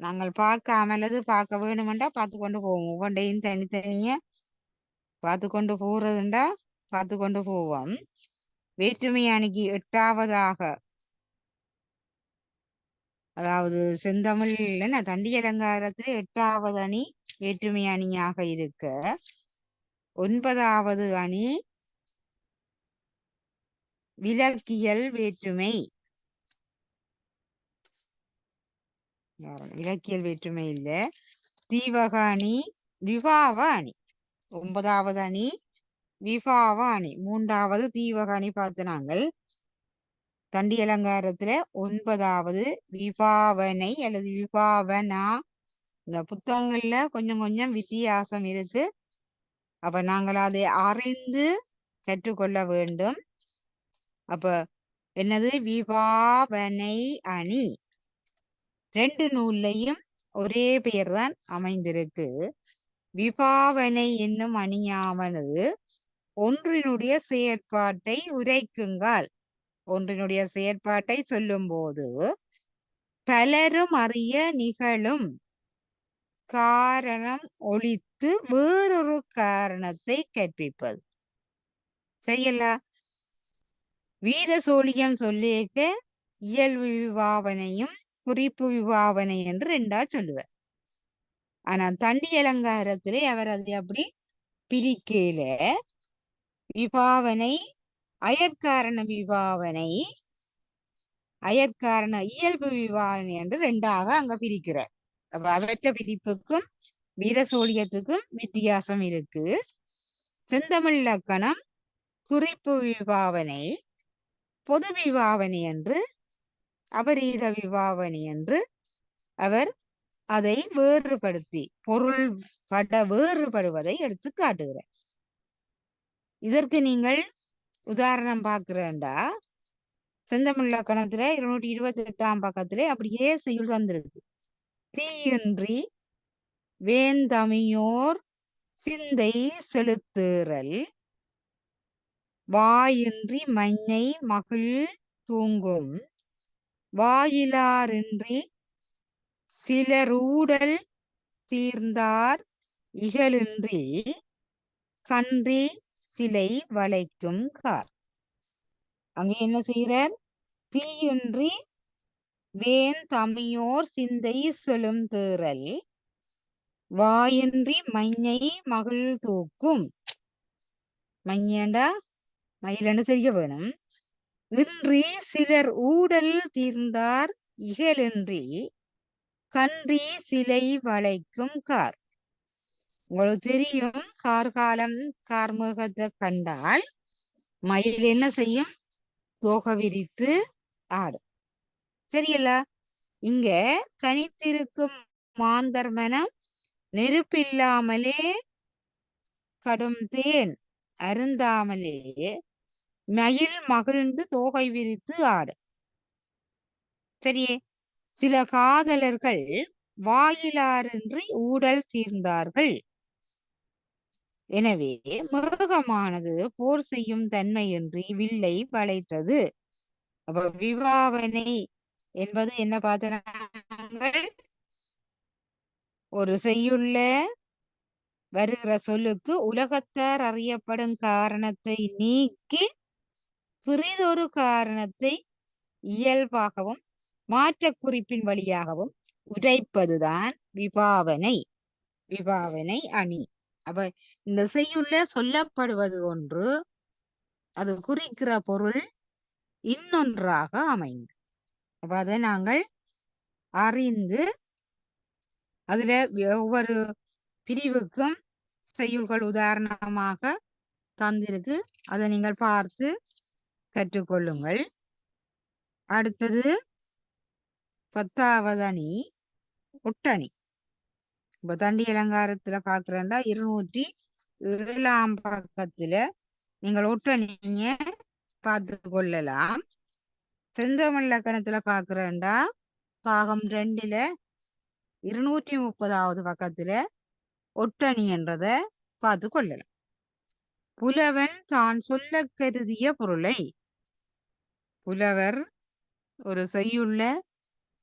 நாங்கள் பார்க்காம அல்லது பார்க்க வேணுமெண்டா பார்த்து கொண்டு போவோம். ஒவ்வொன்றையும் தனித்தனிய பார்த்து கொண்டு போறதுண்டா பார்த்து கொண்டு போவோம். வேற்றுமை அணிக்கு 8வதாக, அதாவது செந்தமிழ் என்ன தண்டி அலங்காரத்தில் 8வது அணி வேற்றுமை அணியாக இருக்க, 9வது அணி விலக்கியல் வேற்றுமை. இலக்கியல் வேற்றுமை இல்ல, தீவக அணி விபாவ அணி. 9வது அணி விபாவ அணி, 3வது தீவக அணி பார்த்து நாங்கள் தண்டி அலங்காரத்துல 9வது விபாவனை அல்லது விபாவனா. இந்த புத்தகங்கள்ல கொஞ்சம் கொஞ்சம் வித்தியாசம் இருக்கு. அப்ப நாங்கள் அதை அறிந்து கற்றுக்கொள்ள வேண்டும். அப்ப என்னது? விபாவனை அணி. ரெண்டு நூல்லையும் ஒரே பெயர் தான் அமைந்திருக்கு. விபாவனை என்னும் அணியாமனது ஒன்றினுடைய செயற்பாட்டை உரைக்குங்கால். ஒன்றினுடைய செயற்பாட்டை சொல்லும் போது பலரும் அறிய நிகழும் காரணம் ஒழித்து வேறொரு காரணத்தை கற்பிப்பது. சரியில்ல? வீர சோழியம் சொல்லியிருக்க இயல்பு விபாவனையும் குறிப்பு விபாவனை என்று ரெண்டா சொல்லுவார். ஆனா தண்டி அலங்காரத்திலே அவர் அதை அப்படி பிரிக்கையில விபாவனை அயற்காரண விபாவனை அயற்காரண இயல்பு விபாவனை என்று ரெண்டாக அங்க பிரிக்கிறார். அப்ப அவற்ற பிரிப்புக்கும் வீர சோழியத்துக்கும் வித்தியாசம் இருக்கு. செந்தமிழ் இலக்கணம் குறிப்பு விபாவனை, பொது விபாவனை என்று, அபரீத விபாவனை என்று அவர் அதை வேறுபடுத்தி பொருள் வேறுபடுவதை எடுத்து காட்டுகிறார். இதற்கு நீங்கள் உதாரணம் பார்க்கிறேன்டா, செந்தமிழ் இலக்கணத்துல 228ஆம் பக்கத்திலே அப்படியே செய்யுள் தந்திருக்கு. தீயின்றி வேந்தமியோர் சிந்தை செலுத்துறல், வாயின்றி மஞ்சை மகிழ் தூங்கும், வாயிலாரின்றி சிலரூடல் தீர்ந்தார் இகலின்றி கன்றி சிலை வளைக்கும் கார். அங்க என்ன செய்கிறார்? தீயின்றி வேன் தமியோர் சிந்தை செலும் தேறல், வாயின்றி மஞ்சை மகிழ் தூக்கும். மஞ்சண்டா மயிலன்னு தெரிய வேணும். இன்றி சிலர் ஊடல் தீர்ந்தார் இகலின்றி கன்றி சிலை வளைக்கும் கார். உங்களுக்கு தெரியும், கார்காலம் கார்முகத்தை கண்டால் மயில் என்ன செய்யும்? தோகை விரித்து ஆடும். சரியல்ல? இங்க கனித்திருக்கும் மாந்தர் மனம் நெருப்பில்லாமலே கடும் தேன் அருந்தாமலே மயில் மகிழ்ந்து தோகை விரித்து ஆடு. சரியே? சில காதலர்கள் வாயிலாரின்றி ஊடல் தீர்ந்தார்கள். எனவே மிருகமானது போர் செய்யும் தன்மையின்றி வில்லை வளைத்தது. அப்ப விபாவனை என்பது என்ன பார்த்தனாங்கள்? ஒரு செய்யுள்ள வருகிற சொல்லுக்கு உலகத்தார் அறியப்படும் காரணத்தை நீக்கி பிறிதொரு காரணத்தை இயல்பாகவும் மாற்ற குறிப்பின் வழியாகவும் உரைப்பதுதான் விபாவனை. விபாவனை அணி. அப்ப இந்த செய்யுள்ள சொல்லப்படுவது ஒன்று, அது குறிக்கிற பொருள் இன்னொன்றாக அமைந்து, அப்ப அதை நாங்கள் அறிந்து அதுல ஒவ்வொரு பிரிவுக்கும் செய்யுள்கள் உதாரணமாக தந்திருக்கு. அதை நீங்கள் பார்த்து கற்றுக்கொள்ளுங்கள். அடுத்தது 10வது அணி ஒட்டணி. இப்ப தண்டி அலங்காரத்துல பாக்குறேன்டா 207ஆம் பக்கத்துல நீங்கள் ஒட்டணிய பார்த்து கொள்ளலாம். செந்தமிழ் இலக்கணத்துல பாக்குறேன்டா பாகம் 2ல 230வது பக்கத்துல ஒட்டணி என்றத பார்த்து கொள்ளலாம். புலவன் தான் சொல்ல கருதிய பொருளை, புலவர் ஒரு செய்யுள்ள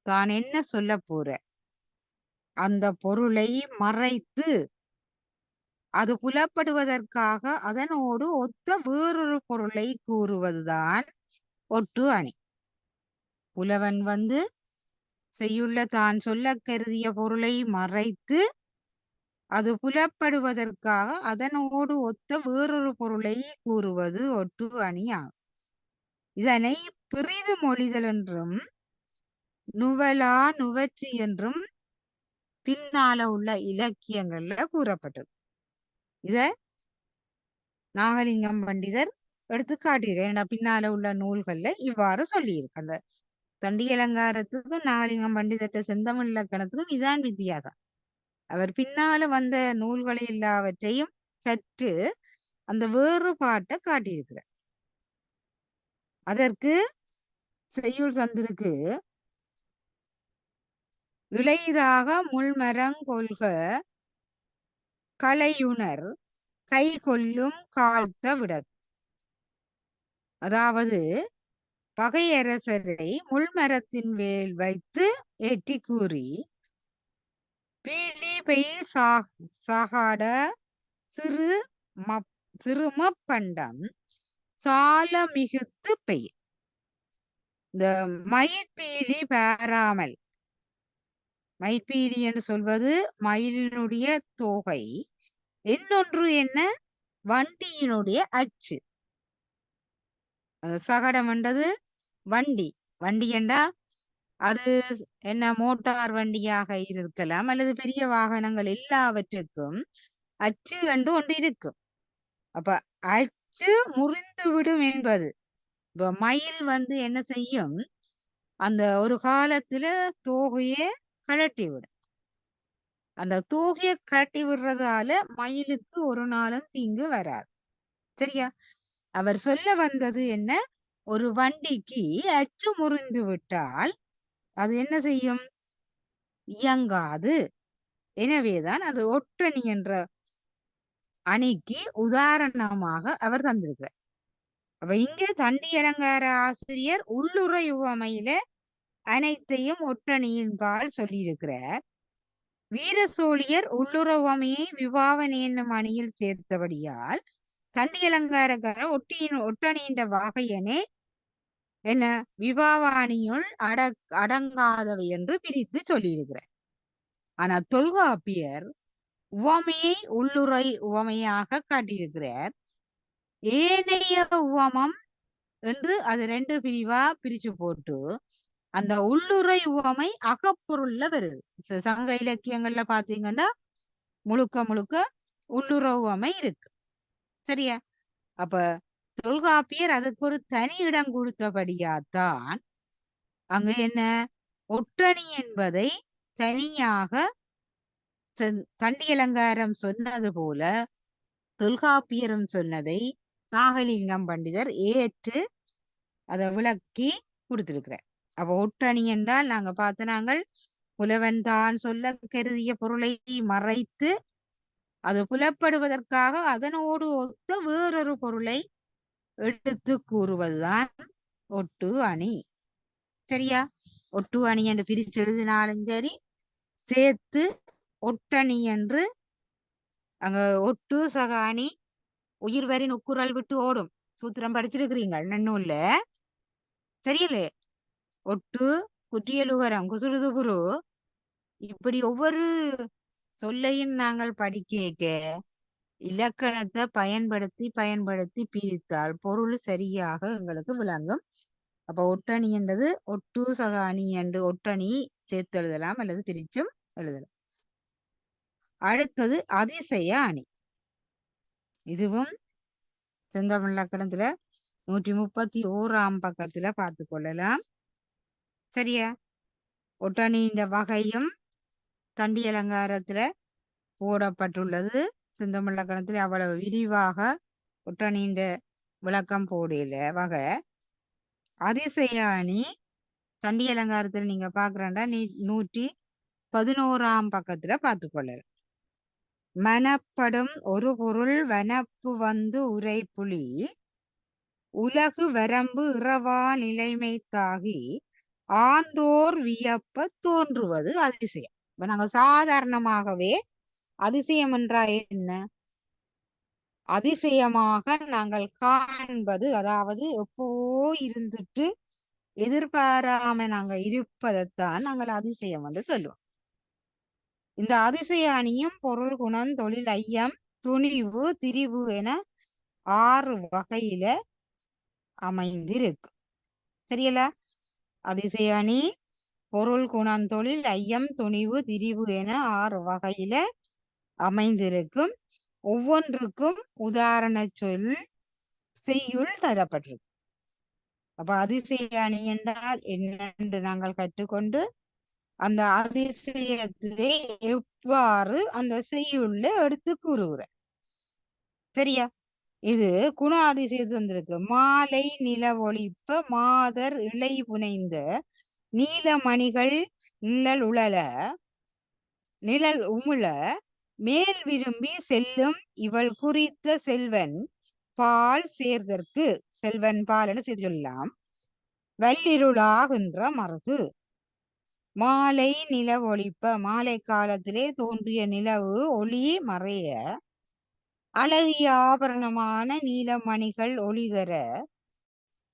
தான் என்ன சொல்ல போற அந்த பொருளை மறைத்து அது புலப்படுவதற்காக அதனோடு ஒத்த வேறொரு பொருளை கூறுவதுதான் ஒட்டு அணி. புலவன் செய்யுள்ள தான் சொல்ல கருதிய பொருளை மறைத்து அது புலப்படுவதற்காக அதனோடு ஒத்த வேறொரு பொருளை கூறுவது ஒட்டு அணி ஆகும். இதனை பிறிது மொழிதல் என்றும் நுவலா நுவற்றி என்றும் பின்னால உள்ள இலக்கியங்கள்ல கூறப்பட்டது. இத நாகலிங்கம் பண்டிதர் எடுத்து காட்டுகிறேன். பின்னால உள்ள நூல்கள்ல இவ்வாறு சொல்லியிருக்கு. அந்த தண்டி அலங்காரத்துக்கும் நாகலிங்கம் பண்டிதர்கிட்ட செந்தமிழ் இலக்கணத்துக்கும் இதான் வித்தியாசம். அவர் பின்னால வந்த நூல்களை எல்லாவற்றையும் கற்று அந்த வேறுபாட்டை காட்டியிருக்கிறார். அதற்கு செய்யுள் தந்திருக்கு. இளைதாக முள்மரங் கொள்க கலையுணர் கை கொள்ளும் காழ்த்த விட. அதாவது பகையரசரை முள்மரத்தின் மேல் வைத்து ஏற்றி கூறி பீலி பெய் சாகாட சிறு சிறுமப்பண்டம் சால மிகுத்து பெய். இந்த மயிற்பீலி பாராமல், மயிற்பீலி என்று சொல்வது மயிலினுடைய தோகை, இன்னொன்று என்ன, வண்டியினுடைய அச்சு. சகடம் என்றது வண்டி. வண்டி என்றா அது என்ன, மோட்டார் வண்டியாக இருக்கலாம் அல்லது பெரிய வாகனங்கள் எல்லாவற்றுக்கும் அச்சு என்று ஒன்று இருக்கும். அப்ப அச்சு முறிந்து விடும் என்பது. இப்ப மயில் என்ன செய்யும், அந்த ஒரு காலத்துல தோகையை கழட்டி விடும். அந்த தோகையை கழட்டி விடுறதால மயிலுக்கு ஒரு நாளும் தீங்கு வராது. சரியா? அவர் சொல்ல வந்தது என்ன, ஒரு வண்டிக்கு அச்சு முறிந்து விட்டால் அது என்ன செய்யும், இயங்காது. எனவேதான் அது ஒட்டணி என்ற அணிக்கு உதாரணமாக அவர் தந்திருக்கிறார். அப்ப இங்க தண்டி அலங்கார ஆசிரியர் உள்ளுரை உவமையில அனைத்தையும் ஒட்டணியின் பால் சொல்லியிருக்கிறார். வீர சோழியர் உள்ளுர உவமையை விவாவனை என்னும் அணியில் சேர்த்தபடியால் தண்டி அலங்காரக்கார ஒட்டணியின் வகையனே என்ன விவாவாணியுள் அடங்காதவை என்று பிரித்து சொல்லியிருக்கிறார். ஆனா தொல்காப்பியர் உவமையை உள்ளுரை உவமையாக காட்டியிருக்கிறார். ஏனைய உவமம் என்று அது 2 பிரிவா பிரிச்சு போட்டு அந்த உள்ளுரை உவமை அகப்பொருள்ல வருது. சங்க இலக்கியங்கள்ல பாத்தீங்கன்னா முழுக்க முழுக்க உள்ளுர உவமை இருக்கு. சரியா? அப்ப தொல்காப்பியர் அதுக்கு ஒரு தனி இடம் கொடுத்தபடியாத்தான் அங்க என்ன, ஒட்டணி என்பதை தனியாக தண்டி அலங்காரம் சொன்னது போல தொல்காப்பியரும் சொன்னதை நாகலிங்கம் பண்டிதர் ஏற்று அதை விளக்கி கொடுத்திருக்கிறார். அப்ப ஒட்டணி என்றால் நாங்க பார்த்த நாங்கள் புலவன் தான் சொல்ல கருதிய பொருளை மறைத்து அது புலப்படுவதற்காக அதனோடு ஒத்த வேறொரு பொருளை எடுத்து கூறுவதுதான் ஒட்டு அணி. சரியா? ஒட்டு அணி என்று பிரிச்சு எழுதினாலும் சரி, சேர்த்து ஒட்டணி என்று அங்க ஒட்டு சக அணி உயிர் வரின் உக்குரல் விட்டு ஓடும் சூத்திரம் படிச்சிருக்கிறீங்க நன்னூல்ல. சரியில்லே? ஒட்டு குற்றியலுகரம் குசுறுது புரு இப்படி ஒவ்வொரு சொல்லையும் நாங்கள் படிக்க இலக்கணத்தை பயன்படுத்தி பிரித்தால் பொருள் சரியாக எங்களுக்கு விளங்கும். அப்ப ஒட்டணி என்றது ஒட்டு சக அணி என்று ஒட்டணி சேர்த்து எழுதலாம் அல்லது பிரிச்சும் எழுதலாம். அடுத்தது அதிசய அணி. இதுவும் செந்தமிழ் இலக்கணத்துல 131ஆம் பக்கத்துல பார்த்து கொள்ளலாம். சரியா? ஒட்டணியின் வகையும் தண்டி அலங்காரத்துல போடப்பட்டுள்ளது. செந்தமிழ் இலக்கணத்துல அவ்வளவு விரிவாக ஒட்டணியின் விளக்கம் போடல வகை. அதிசய அணி தண்டி அலங்காரத்துல நீங்க பாக்குறா 111ஆம் பக்கத்துல பார்த்து கொள்ளலாம். மனப்படும் ஒரு பொருள் வனப்பு வந்து உரை புலி உலகு வரம்பு இறவா நிலைமை தாகி ஆன்றோர் வியப்ப தோன்றுவது அதிசயம். இப்ப நாங்க சாதாரணமாகவே அதிசயம் என்றால் என்ன, அதிசயமாக நாங்கள் காண்பது, அதாவது எப்போ இருந்துட்டு எதிர்பாராம நாங்க இருப்பதைத்தான் நாங்கள் அதிசயம் என்று சொல்லுவோம். இந்த அதிசய அணியும் பொருள் குணம் தொழில் ஐயம் துணிவு திரிவு என 6 வகையில அமைந்திருக்கு. சரியல? அதிசய அணி பொருள் குணம் தொழில் ஐயம் துணிவு திரிவு என 6 வகையில அமைந்திருக்கும். ஒவ்வொன்றுக்கும் உதாரண சொல் செய்யுள் தரப்பட்டிருக்கு. அப்ப அதிசய அணி என்றால் என்னென்று நாங்கள் கற்றுக்கொண்டு அந்த அதிசயத்தை எவ்வாறு அந்த செய்யுள்ள எடுத்து கூறுகிற. சரியா? இது குண அதிசயம் தந்திருக்கு. மாலை நில ஒளிப்ப மாதர் இலை புனைந்த நீலமணிகள் நிழல் உழல நிழல் உமுழ மேல் விரும்பி செல்லும் இவள் குறித்த செல்வன் பால் சேர்தற்கு செல்வன் பால் என்று செய்து சொல்லலாம். வல்லிருளாகின்ற மருகு மாலை நிலவு ஒளிப்ப மாலை காலத்திலே தோன்றிய நிலவு ஒளி மறைய அழகிய ஆபரணமான நீலமணிகள் ஒளிதர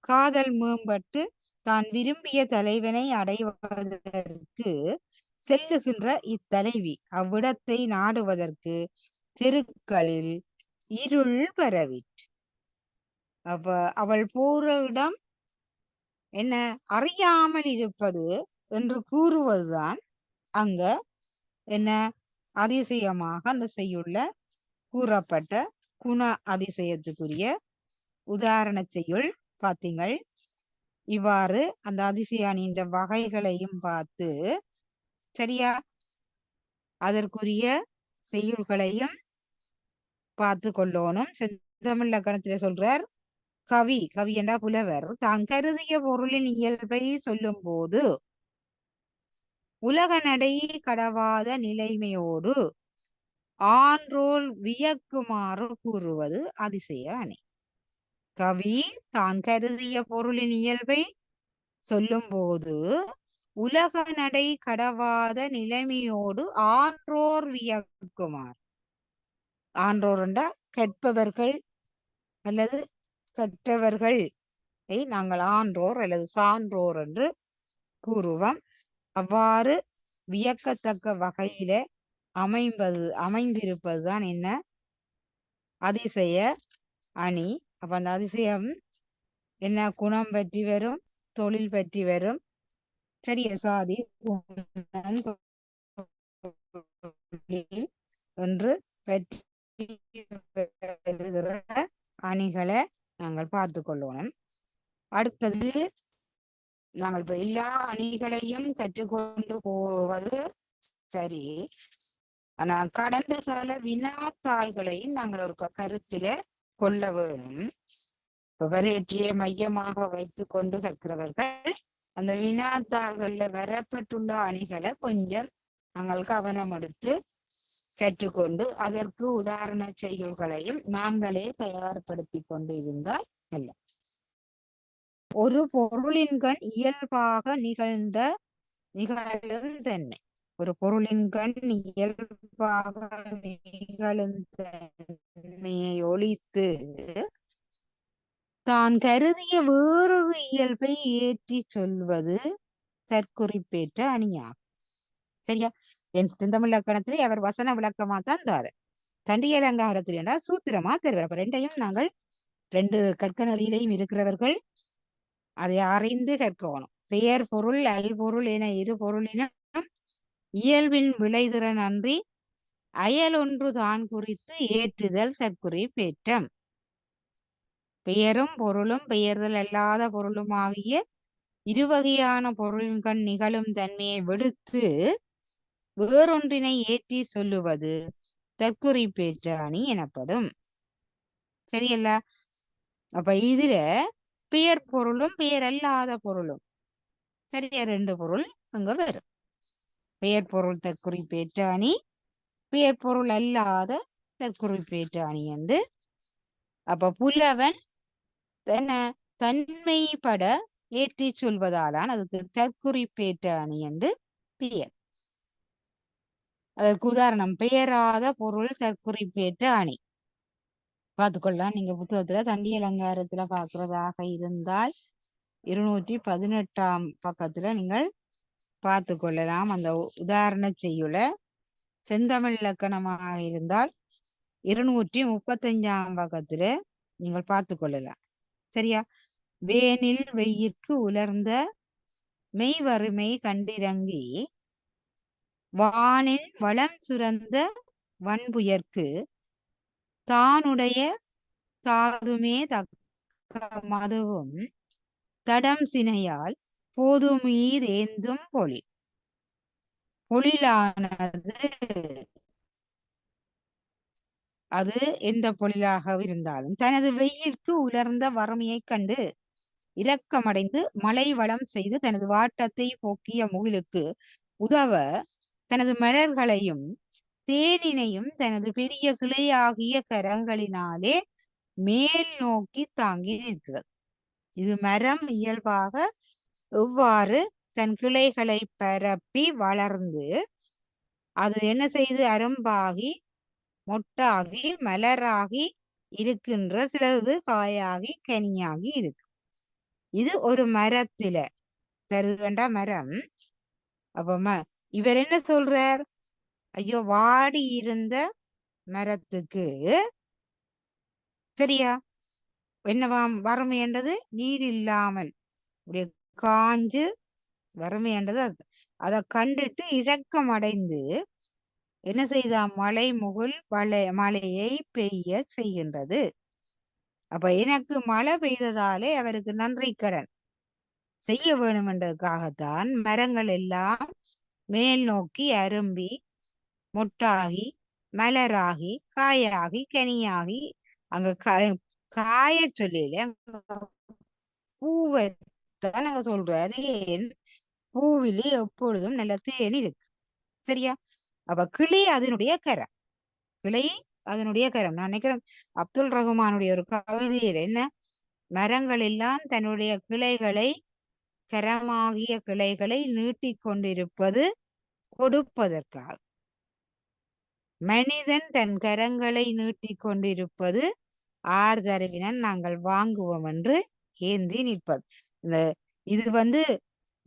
காதல் மேம்பட்டு தான் விரும்பிய தலைவனை அடைவதற்கு செல்லுகின்ற இத்தலைவி அவ்விடத்தை நாடுவதற்கு தெருக்களில் இருள் பரவிற்று. அப்ப அவள் போற இடம் என்ன அறியாமல் இருப்பது என்று கூறுவதுதான் அங்க என்ன அதிசயமாக அந்த செய்யுள்ள கூறப்பட்ட குண அதிசயத்துக்குரிய உதாரண செய்யுள். பார்த்தீங்கள், இவ்வாறு அந்த அதிசயானின்ற வகைகளையும் பார்த்து சரியா அதற்குரிய செய்யுள்களையும் பார்த்து கொள்ளணும். செந்தமிழ் இலக்கணத்திலே சொல்றார், கவி என்றா புலவர் தான் கருதிய பொருளின் இயல்பை சொல்லும் போது உலக நடை கடவாத நிலைமையோடு ஆன்றோல் வியக்குமாறு கூறுவது அதிசய அணி. கவி தான் கருதிய பொருளின் இயல்பை சொல்லும் போது உலக நடை கடவாத நிலைமையோடு ஆன்றோர் வியக்குமாறு. ஆன்றோர் என்றா கற்பவர்கள் அல்லது கற்றவர்கள் நாங்கள் ஆன்றோர் அல்லது சான்றோர் என்று கூறுவோம். அவ்வாறு வியக்கத்தக்க வகையில அமைந்திருப்பதுதான் என்ன அதிசய அணி. அப்ப அந்த அதிசயம் என்ன குணம் பற்றி வரும், தொழில் பற்றி வரும், சரிய சாதி என்று பற்றி அணிகளை நாங்கள் பார்த்து கொள்ளணும். அடுத்தது நாங்கள் இப்ப எல்லா அணிகளையும் கற்றுக்கொண்டு போவது சரி, ஆனா கடந்த கால வினாத்தாள்களையும் நாங்கள் ஒரு கருத்தில கொள்ள வேணும். பரீட்சையை மையமாக வைத்து கொண்டு கற்கிறவர்கள் அந்த வினாத்தாள்கள்ல வரப்பட்டுள்ள அணிகளை கொஞ்சம் நாங்கள் கவனம் எடுத்து கற்றுக்கொண்டு அதற்கு உதாரண செய்யுள்களையும் நாங்களே தயார்படுத்தி கொண்டு இருந்தால் அல்ல. ஒரு பொருளின்கண் இயல்பாக நிகழும் தன்மை. ஒரு பொருளின்கண் இயல்பாக நிகழும் தன்மையை ஒழித்து தான் கருதிய வேறொரு இயல்பை ஏற்றி சொல்வது தற்குறிப்பேற்ற அணியாகும். சரியா? என் செந்தமிழ் இலக்கணத்திலே அவர் வசன விளக்கமா தான் தாரு, தண்டிய அலங்காரத்தில் என்றால் சூத்திரமா தருவார். அப்ப ரெண்டையும் நாங்கள் ரெண்டு கற்க நெறியிலையும் இருக்கிறவர்கள் அதை அறிந்து கற்கணும். பெயர் பொருள் அல்பொருள் என இரு பொருளினும் இயல்பின் விளைதிறன் அன்றி அயல் ஒன்று தான் குறித்து ஏற்றுதல் தற்குறிப்பேற்றம். பெயரும் பொருளும் பெயர்தல் அல்லாத பொருளும் ஆகிய இருவகையான பொருளின்கண் நிகழும் தன்மையை விடுத்து வேறொன்றினை ஏற்றி சொல்லுவது தற்குறிப்பேற்ற அணி எனப்படும். சரியல்ல? அப்ப இதுல பெயர் பொருளும் பெயர் அல்லாத பொருளும் சரியா ரெண்டு பொருள் அங்க வரும். பெயர் பொருள் தற்குறிப்பேற்ற அணி, பெயர் பொருள் அல்லாத தற்குறிப்பேற்ற அணி என்று. அப்ப புலவன் தன்மைப்பட ஏற்றி சொல்வதாலான் அதுக்கு தற்குறிப்பேற்ற அணி என்று பெயர். அதற்கு உதாரணம் பெயராத பொருள் தற்குறிப்பேற்ற அணி. பார்த்துக்கொள்ளலாம். நீங்க புத்தகத்துல தண்டிய அலங்காரத்துல பார்க்கிறதாக இருந்தால் 218ஆம் பக்கத்துல நீங்கள் பார்த்து கொள்ளலாம். அந்த உதாரண செய்யுள செந்தமிழ் இலக்கணமாக இருந்தால் 235ஆம் பக்கத்துல நீங்கள் பார்த்து கொள்ளலாம். சரியா? வேனில் வெயிற்கு உலர்ந்த மெய்வறுமை கண்டிறங்கி வானின் வளம் சுரந்த வன்புயர்க்கு தானுடைய தாதுமே தக்க மதுவும் தடம் சினையால் போதுமீதேந்தும் பொழிலானது அது எந்த பொழிலாக இருந்தாலும் தனது வெயிற்கு உலர்ந்த வறுமையை கண்டு இரக்கமடைந்து மழை வளம் செய்து தனது வாட்டத்தை போக்கிய முகிலுக்கு உதவ தனது மலர்களையும் தேனினையும் தனது பெரிய கிளையாகிய கரங்களினாலே மேல் நோக்கி தாங்கி நிற்கிறது. இது மரம் இயல்பாக எவ்வாறு தன் கிளைகளை பரப்பி வளர்ந்து அது என்ன செய்து அரும்பாகி மொட்டாகி மலராகி இருக்கின்ற சிலது காயாகி கனியாகி இருக்கு. இது ஒரு மரத்தில தருகண்ட மரம். அப்ப இவர் என்ன சொல்றார்? ஐயோ, வாடி இருந்த மரத்துக்கு சரியா என்னவாம் வறுமைன்றது நீர் இல்லாமல் அப்படியே காஞ்சு வறுமைன்றது அதை கண்டுட்டு இரக்கம் அடைந்து என்ன செய்தா மழை முகில் மழையை பெய்ய செய்கின்றது. அப்ப எனக்கு மழை பெய்ததாலே அவருக்கு நன்றி கடன் செய்ய வேணும் என்றதுக்காகத்தான் மரங்கள் எல்லாம் மேல் நோக்கி அரும்பி மொட்டாகி மலராகி காயாகி கனியாகி அங்க காய சொல்லல பூவைத்தான் நாங்க சொல்றாரு. ஏன் பூவிலே எப்பொழுதும் நல்ல தேன் இருக்கு. சரியா? அப்ப கிளி அதனுடைய கரம், கிளை அதனுடைய கரம். நான் நினைக்கிறேன் அப்துல் ரஹ்மானுடைய ஒரு கவிதையில் என்ன, மரங்கள் எல்லாம் தன்னுடைய கிளைகளை கரமாகிய கிளைகளை நீட்டிக் கொண்டிருப்பது கொடுப்பதற்காக. மனிதன் தன் கரங்களை நீட்டிக் கொண்டிருப்பது ஆர்தரவினன் நாங்கள் வாங்குவோம் என்று ஏந்தி நிற்பது. இது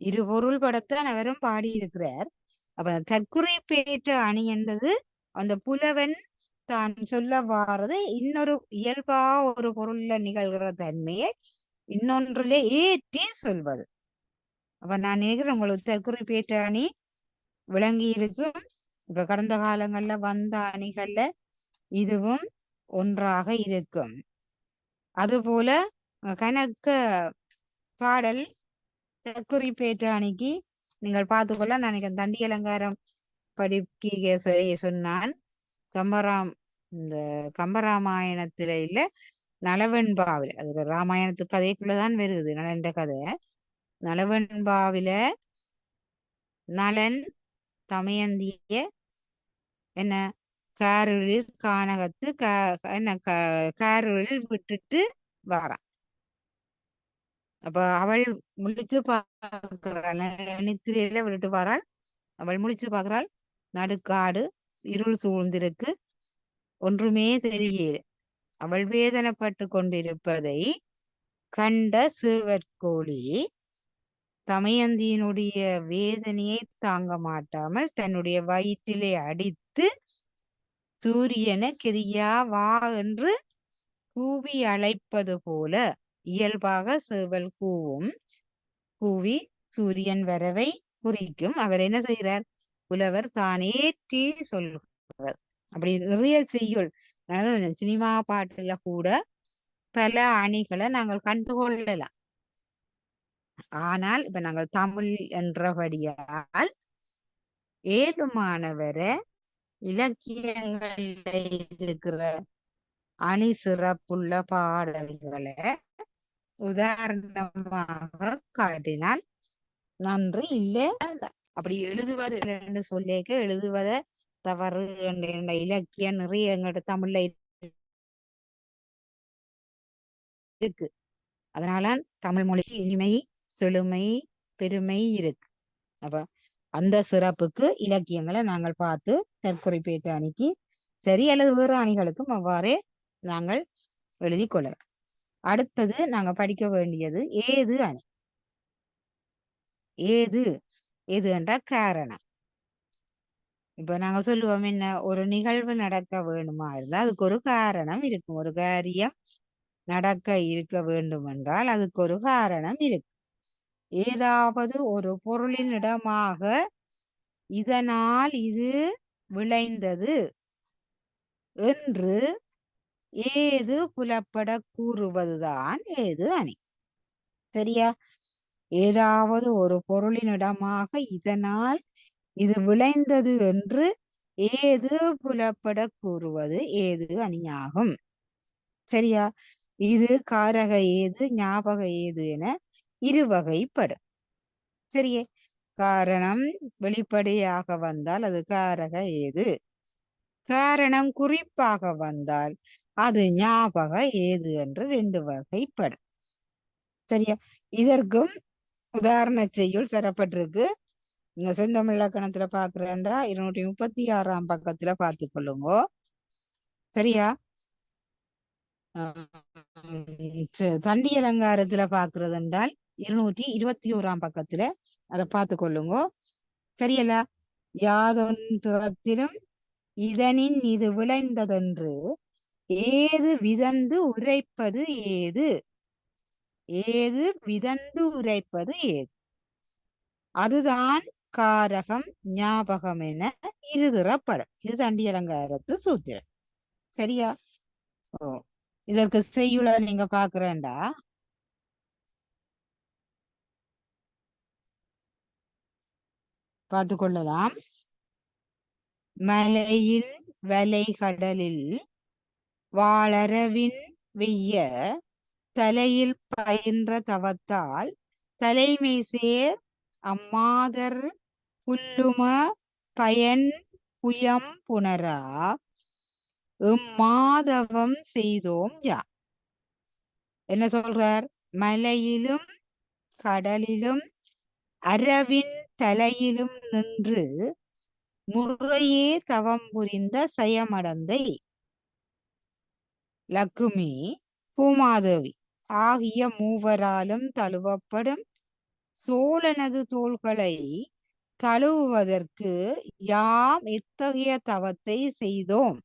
இரு பொருள் படத்தான் அவரும் பாடியிருக்கிறார். அப்ப தற்குறிப்பேற்ற அணி என்பது அந்த புலவன் தான் சொல்ல வாரது இன்னொரு இயல்பா ஒரு பொருள்ல நிகழ்கிற தன்மையை இன்னொன்றிலே ஏற்றி சொல்வது. அப்ப நான் நினைக்கிறேன் உங்களுக்கு தற்குறிப்பேற்ற அணி விளங்கி இருக்கும். இப்ப கடந்த காலங்கள்ல வந்த அணிகள்ல இதுவும் ஒன்றாக இருக்கும். அதுபோல கணக்க பாடல் தற்குறிப்பேற்ற அணிக்கு நீங்கள் பார்த்துக்கொள்ள நினைக்கிறேன். தண்டி அலங்காரம் படிக்க சொன்னான். இந்த கம்பராமாயணத்தில இல்ல நலவெண்பாவில, அது ராமாயணத்து கதைக்குள்ளதான் வருது நலன்ற கதை. நலவெண்பாவில நலன் தமயந்திய என்ன காரலில் கானகத்து என்ன காரலில் விட்டுட்டு வாரான். அப்ப அவள் முழிச்சு பார்க்கிறாள், நித்திரையில விட்டுட்டு வாராள். அவள் முழிச்சு பார்க்கிறாள், நடுக்காடு இருள் சூழ்ந்திருக்கு, ஒன்றுமே தெரியல. அவள் வேதனைப்பட்டு கொண்டிருப்பதை கண்ட சிவற்கோழி தமயந்தியினுடைய வேதனையை தாங்க மாட்டாமல் தன்னுடைய வயிற்றிலே அடித்து சூரியனை கெரியா வா என்று கூவி அழைப்பது போல இயல்பாக சேவல் கூவும். கூவி சூரியன் வரவை குறிக்கும். அவர் என்ன செய்கிறார்? புலவர் தானேற்றி சொல்கிறார். அப்படி நிறைய செய்யுள் சினிமா பாட்டுல கூட பல அணிகளை நாங்கள் கண்டுகொள்ளலாம். ஆனால் இப்ப நாங்கள் தமிழ் என்றபடியால் ஏழுமானவரை இலக்கியங்கள்ல இருக்கிற அணி சிறப்புள்ள பாடல்களை உதாரணமாக காட்டினால் நன்றி இல்லை. அப்படி எழுதுவது சொல்லிக்க எழுதுவத தவறு என்ற இலக்கியம் நிறைய எங்கள்ட தமிழ்ல இருக்கு. அதனால தமிழ் மொழிக்கு இனிமை செழுமை பெருமை இருக்கு. அப்ப அந்த சிறப்புக்கு இலக்கியங்களை நாங்கள் பார்த்து தற்குறிப்பேற்ற அணிக்கு சரி அல்லது வேறு அணிகளுக்கும் அவ்வாறே நாங்கள் எழுதி கொள்ளலாம். அடுத்தது நாங்க படிக்க வேண்டியது ஏது அணி. ஏது என்ற காரணம். இப்ப நாங்க சொல்லுவோம் என்ன, ஒரு நிகழ்வு நடக்க வேணுமா இருந்தா அதுக்கு ஒரு காரணம் இருக்கும். ஒரு காரியம் நடக்க இருக்க வேண்டும் என்றால் அதுக்கு ஒரு காரணம் இருக்கு. ஏதாவது ஒரு பொருளின் இடமாக இதனால் இது விளைந்தது என்று ஏது புலப்பட கூறுவதுதான் ஏது அணி. சரியா? ஏதாவது ஒரு பொருளினிடமாக இதனால் இது விளைந்தது என்று ஏது புலப்பட கூறுவது ஏது அணியாகும். சரியா? இது காரக ஏது ஞாபக ஏது என இருவகைப்படும். சரியே? காரணம் வெளிப்படையாக வந்தால் அது காரக ஏது, காரணம் குறிப்பாக வந்தால் அது ஞாபக ஏது என்று 2 வகைப்படும். சரியா? இதற்கும் உதாரண செய்யுள் தரப்பட்டிருக்கு. நீங்க செந்தமிழ் இலக்கணத்துல பாக்குறேன்டா 236ஆம் பக்கத்துல பார்த்து கொள்ளுங்க. சரியா? தண்டி அலங்காரத்துல பாக்குறது என்றால் 221ஆம் பக்கத்துல அதை பார்த்து கொள்ளுங்க. சரியல்ல? யாதொன்றிலும் இதனின் இது விளைந்ததென்று ஏது விதந்து உரைப்பது ஏது, ஏது விதந்து உரைப்பது ஏது, அதுதான் காரகம் ஞாபகம் என இருதிறப்படும். இது தண்டி அலங்காரத்து சூத்திரம். சரியா? ஓ, இதற்கு செய்யுள நீங்க பாக்குறேன்டா பார்த்து கொள்ளலாம். மலையில் வலை கடலில் வாளரவின் வெய்ய தலையில் பயின்ற தவத்தால் தலைமை சேர் அம்மாதர் புல்லும பயன் புயம் புனரா மாதவம் செய்தோம் யா. என்ன சொல்றார்? மலையிலும் கடலிலும் அரவின் தலையிலும் நின்று முறையே தவம் புரிந்த செயமடந்தை லக்குமி பூமாதேவி ஆகிய மூவராலும் தழுவப்படும் சோழனது தோள்களை தழுவுவதற்கு யாம் எத்தகைய தவத்தை செய்தோம்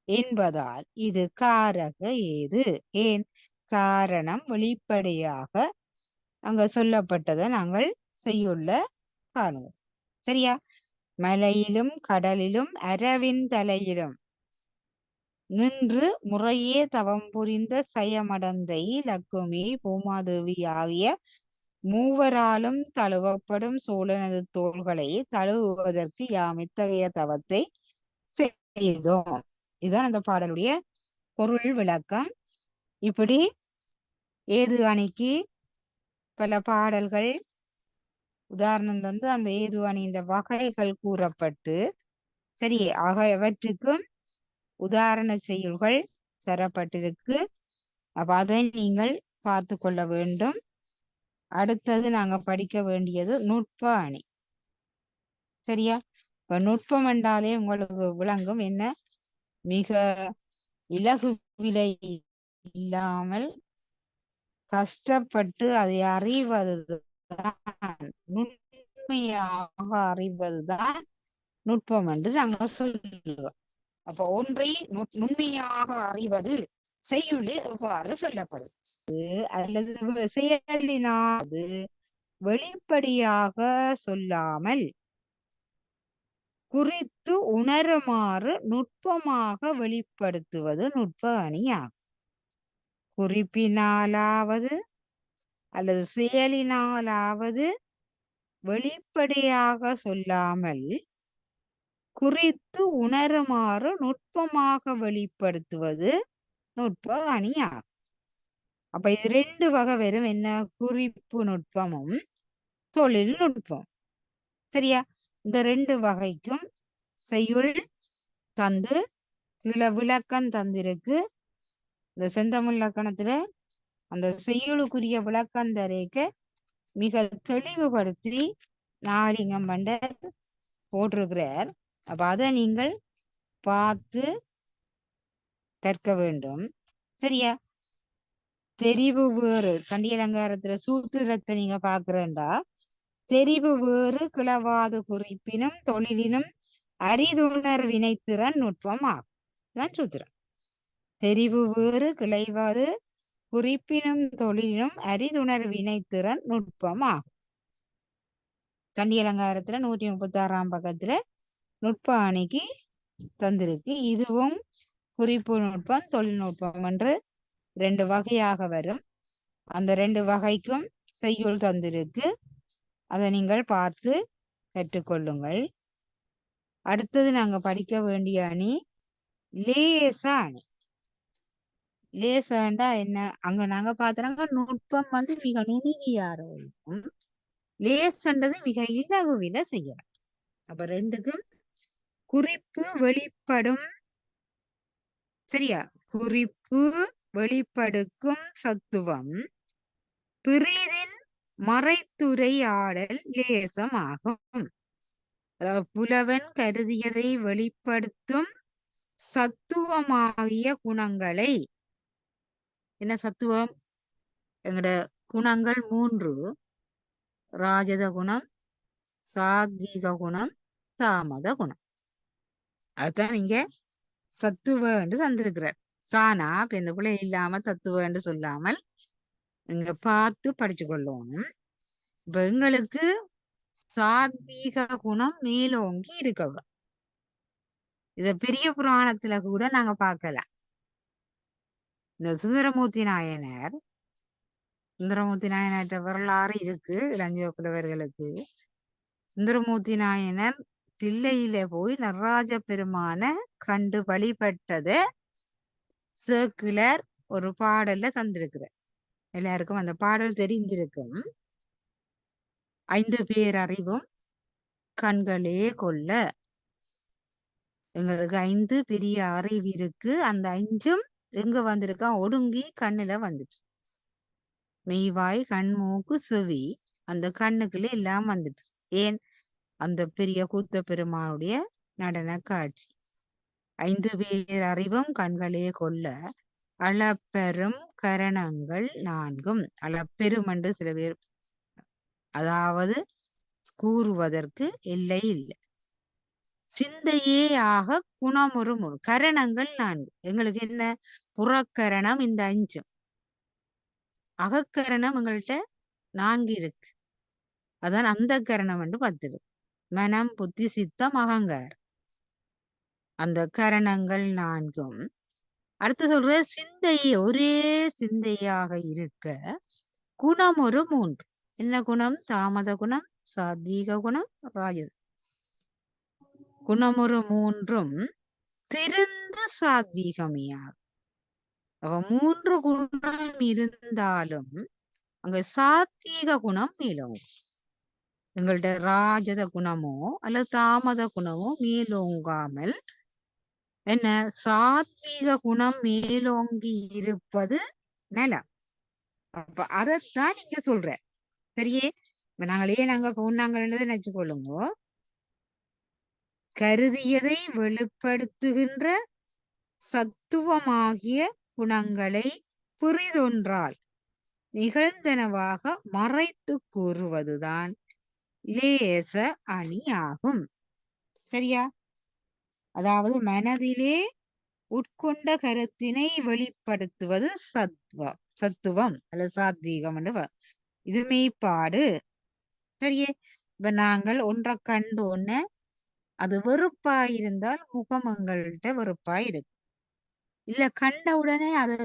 என்பதால் இது காரக ஏது. ஏன்? காரணம் வெளிப்படையாக அங்க சொல்லப்பட்டதை நாங்கள் செய்யுள்ள காணுவோம். சரியா? மலையிலும் கடலிலும் அரவின் தலையிலும் நின்று முறையே தவம் புரிந்த செயமடந்தை லக்குமி பூமாதேவி ஆகிய மூவராலும் தழுவப்படும் சோழனது தோள்களை தழுவுவதற்கு யாம் இத்தகைய தவத்தை செய்தோம். இதுதான் அந்த பாடலுடைய பொருள் விளக்கம். இப்படி ஏது அணிக்கு பல பாடல்கள் உதாரணம் தந்து அந்த ஏது அணியின் வகைகள் கூறப்பட்டு சரி அவற்றுக்கும் உதாரண செய்யுள்கள் தரப்பட்டிருக்கு. அப்ப அதை நீங்கள் பார்த்து கொள்ள வேண்டும். அடுத்தது நாங்க படிக்க வேண்டியது நுட்ப அணி. சரியா? இப்ப நுட்பம் என்றாலே உங்களுக்கு விளங்கும் என்ன, மிக இலகு விலை இல்லாமல் கஷ்டப்பட்டு அதை அறிவதுதான், நுண்மையாக அறிவதுதான் நுட்பம் என்று நாங்க சொல்லுவோம். அப்ப ஒன்றை நுண்மையாக அறிவது செய்யுளே எவ்வாறு சொல்லப்படுது அல்லது செயலினாது வெளிப்படையாக சொல்லாமல் குறித்து உணருமாறு நுட்பமாக வெளிப்படுத்துவது நுட்ப அணியாகும். குறிப்பினாலாவது அல்லது செயலினாலாவது வெளிப்படையாக சொல்லாமல் குறித்து உணருமாறு நுட்பமாக வெளிப்படுத்துவது நுட்ப அணியாகும். அப்ப இது 2 வகை வரும். என்ன? குறிப்பு நுட்பமும் தொழில்நுட்பம். சரியா? இந்த 2 வகைக்கும் செய்யுள் தந்து விளக்கம் தந்திருக்கு. இந்த செந்தமிழ் இலக்கணத்துல அந்த செய்யுளுக்குரிய விளக்கம் தரைக்க மிக தெளிவுபடுத்தி நாகலிங்கம் பண்டர் போட்டிருக்கிறார். அப்ப அதை நீங்கள் பார்த்து கற்க வேண்டும். சரியா? தெரிவு வேறு தண்டி அலங்காரத்துல சூத்திரத்தை நீங்க பாக்குறேன்டா, தெரிவு வேறு கிளவாது குறிப்பினும் தொழிலினும் அரிதுணர் வினைத்திறன் நுட்பம் ஆகும். தான் சூத்திரம். தெரிவு வேறு கிளைவாது குறிப்பினும் தொழிலினும் அரிதுணர் வினைத்திறன் நுட்பம் ஆகும். தண்டி அலங்காரத்துல 136ஆம் பக்கத்துல நுட்ப அணிக்கு தந்திருக்கு. இதுவும் குறிப்பு நுட்பம் தொழில்நுட்பம் என்று 2 வகையாக வரும். அந்த 2 வகைக்கும் செய்யுள் தந்திருக்கு. அதை நீங்கள் பார்த்து கற்றுக்கொள்ளுங்கள். அடுத்தது நாங்க படிக்க வேண்டிய அணி லேச அணி. லேசண்டா என்ன? அங்க நாங்க பார்த்தோம்னா நுட்பம் மிக நுணுகியார இருக்கும். லேசன்றது மிக இலகுவில செய்யலாம். அப்ப ரெண்டுக்கும் குறிப்பு வெளிப்படும், சரியா? குறிப்பு வெளிப்படுக்கும் சத்துவம் பிறிதின் மறைத்துரையாடல் லேசமாகும். அதாவது புலவன் கருதியதை வெளிப்படுத்தும் சத்துவமாகிய குணங்களை, என்ன சத்துவம்? எங்கட குணங்கள் 3: ராஜத குணம், சாத்வீக குணம், தாமத குணம். அதுதான் இங்க சத்துவ என்று தந்திருக்கிறார். சானா இப்ப இந்த பிள்ளை இல்லாம தத்துவ என்று சொல்லாமல் இங்க பார்த்து படிச்சு கொள்ளணும். இப்ப எங்களுக்கு சாத்வீக குணம் மேலோங்கி இருக்கவ. இத பெரிய புராணத்துல கூட நாங்க பார்க்கலாம். இந்த சுந்தரமூர்த்தி நாயனார் வரலாறு இருக்கு இளஞ்சிவப்புலவர்களுக்கு. சுந்தரமூர்த்தி நாயனர் தில்லையில போய் நடராஜ பெருமான கண்டு வழிபட்டத சேக்கிழார் ஒரு பாடல்ல தந்திருக்கிறார். எல்லாருக்கும் அந்த பாடல் தெரிஞ்சிருக்கும். 5 பேர் அறிவும் கண்களே கொல்ல. எங்களுக்கு 5 பெரிய அறிவு இருக்கு. அந்த 5ம் எங்க வந்திருக்கா? ஒடுங்கி கண்ணுல வந்துட்டு. மெய்வாய், கண், மூக்கு, செவி, அந்த கண்ணுக்குள்ள எல்லாம் வந்துட்டு. ஏன்? அந்த பெரிய கூத்த பெருமானுடைய நடன காட்சி. 5 பேர் அறிவும் கண்களே கொல்ல அளப்பெரும் கரணங்கள் 4. அளப்பெரும் என்று சில பேர், அதாவது கூறுவதற்கு எல்லை இல்லை. சிந்தையே ஆக குணமுறு கரணங்கள் 4. எங்களுக்கு என்ன? புறக்கரணம் இந்த 5. அகக்கரணம் எங்கள்கிட்ட 4 இருக்கு. அதான் அந்த கரணம் என்று 10 இருக்கு. மனம், புத்தி, சித்தம், அகங்காரம். அந்த கரணங்கள் 4ம். அடுத்து சொல்ற சிந்தையே ஒரே சிந்தையாக இருக்க குணமுறு 3. என்ன குணம்? தாமத குணம், சாத்வீக குணம், ராஜத குணமுறு 3ம் திருந்து சாத்வீகமையாகும். அப்ப 3 குணம் இருந்தாலும் அங்க சாத்வீக குணம் மேலோங்கும். எங்கள்ட்ட ராஜத குணமோ அல்லது தாமத குணமோ மேலோங்காமல் என்ன சாத்வீக குணம் மேலோங்கி இருப்பது நலம். அப்ப அதைத்தான் நீங்க சொல்ற. சரியே? இப்ப நாங்க பொன்னாங்கன்னு நினைச்சு கொள்ளுங்க. கருதியதை வெளிப்படுத்துகின்ற சத்துவமாகிய குணங்களை புரிதொன்றால் நிகழ்ந்தனவாக மறைத்து கூறுவதுதான் லேச அணி ஆகும். சரியா? அதாவது மனதிலே உட்கொண்ட கருத்தினை வெளிப்படுத்துவது சத்துவம் அல்லது சாத்வீகம். இது மெய்ப்பாடு. சரியே? இப்ப நாங்கள் ஒன்றை கண்டு ஒன்ன அது வெறுப்பாயிருந்தால் முகம் எங்கள்கிட்ட வெறுப்பாயிருக்கு. இல்ல கண்ட உடனே அது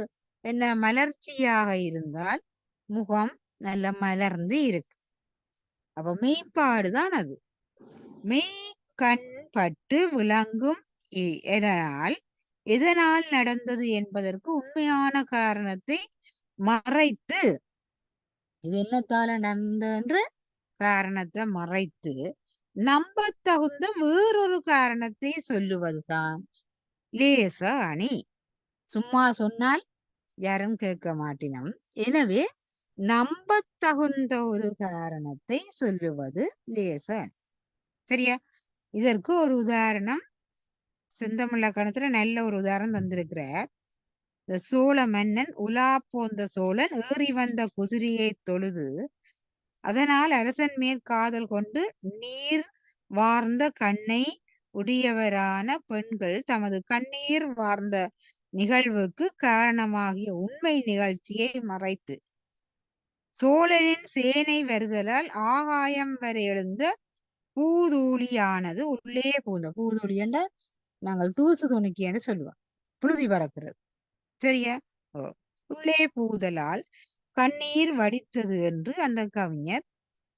என்ன மலர்ச்சியாக இருந்தால் முகம் நல்ல மலர்ந்து இருக்கு. அப்ப மெய்ப்பாடுதான் அது. மெய் கண் பட்டு விளங்கும். எதனால் நடந்தது என்பதற்கு உண்மையான காரணத்தை மறைத்து, இது என்னத்தால நடந்தது என்று காரணத்தை மறைத்து நம்பத்தகுந்த வேறொரு காரணத்தை சொல்லுவதுதான் லேச அணி. சும்மா சொன்னால் யாரும் கேட்க மாட்டினோம். எனவே நம்பத்தகுந்த ஒரு காரணத்தை சொல்லுவது லேச அணி. சரியா? இதற்கு ஒரு உதாரணம் செந்தமிழக்கணத்துல நல்ல ஒரு உதாரணம் தந்திருக்கிறார். இந்த சோழ மன்னன் உலா போந்த சோழன் ஏறி வந்த குதிரையை தொழுது அதனால் அரசன் மேல் காதல் கொண்டு நீர் வார்ந்த கண்ணை உடையவரான பெண்கள் தமது கண்ணீர் வார்ந்த நிகழ்வுக்கு காரணமாகிய உண்மை நிகழ்ச்சியை மறைத்து சோழனின் சேனை வருதலால் ஆகாயம் வரை எழுந்த பூதூளியானது உள்ளே பூந்த. பூதூளி என்ற நாங்கள் தூசு துணிக்கின்னு சொல்லுவோம், புழுதி பறக்கிறது. சரியா? உள்ளே பூதலால் கண்ணீர் வடித்தது என்று அந்த கவிஞர்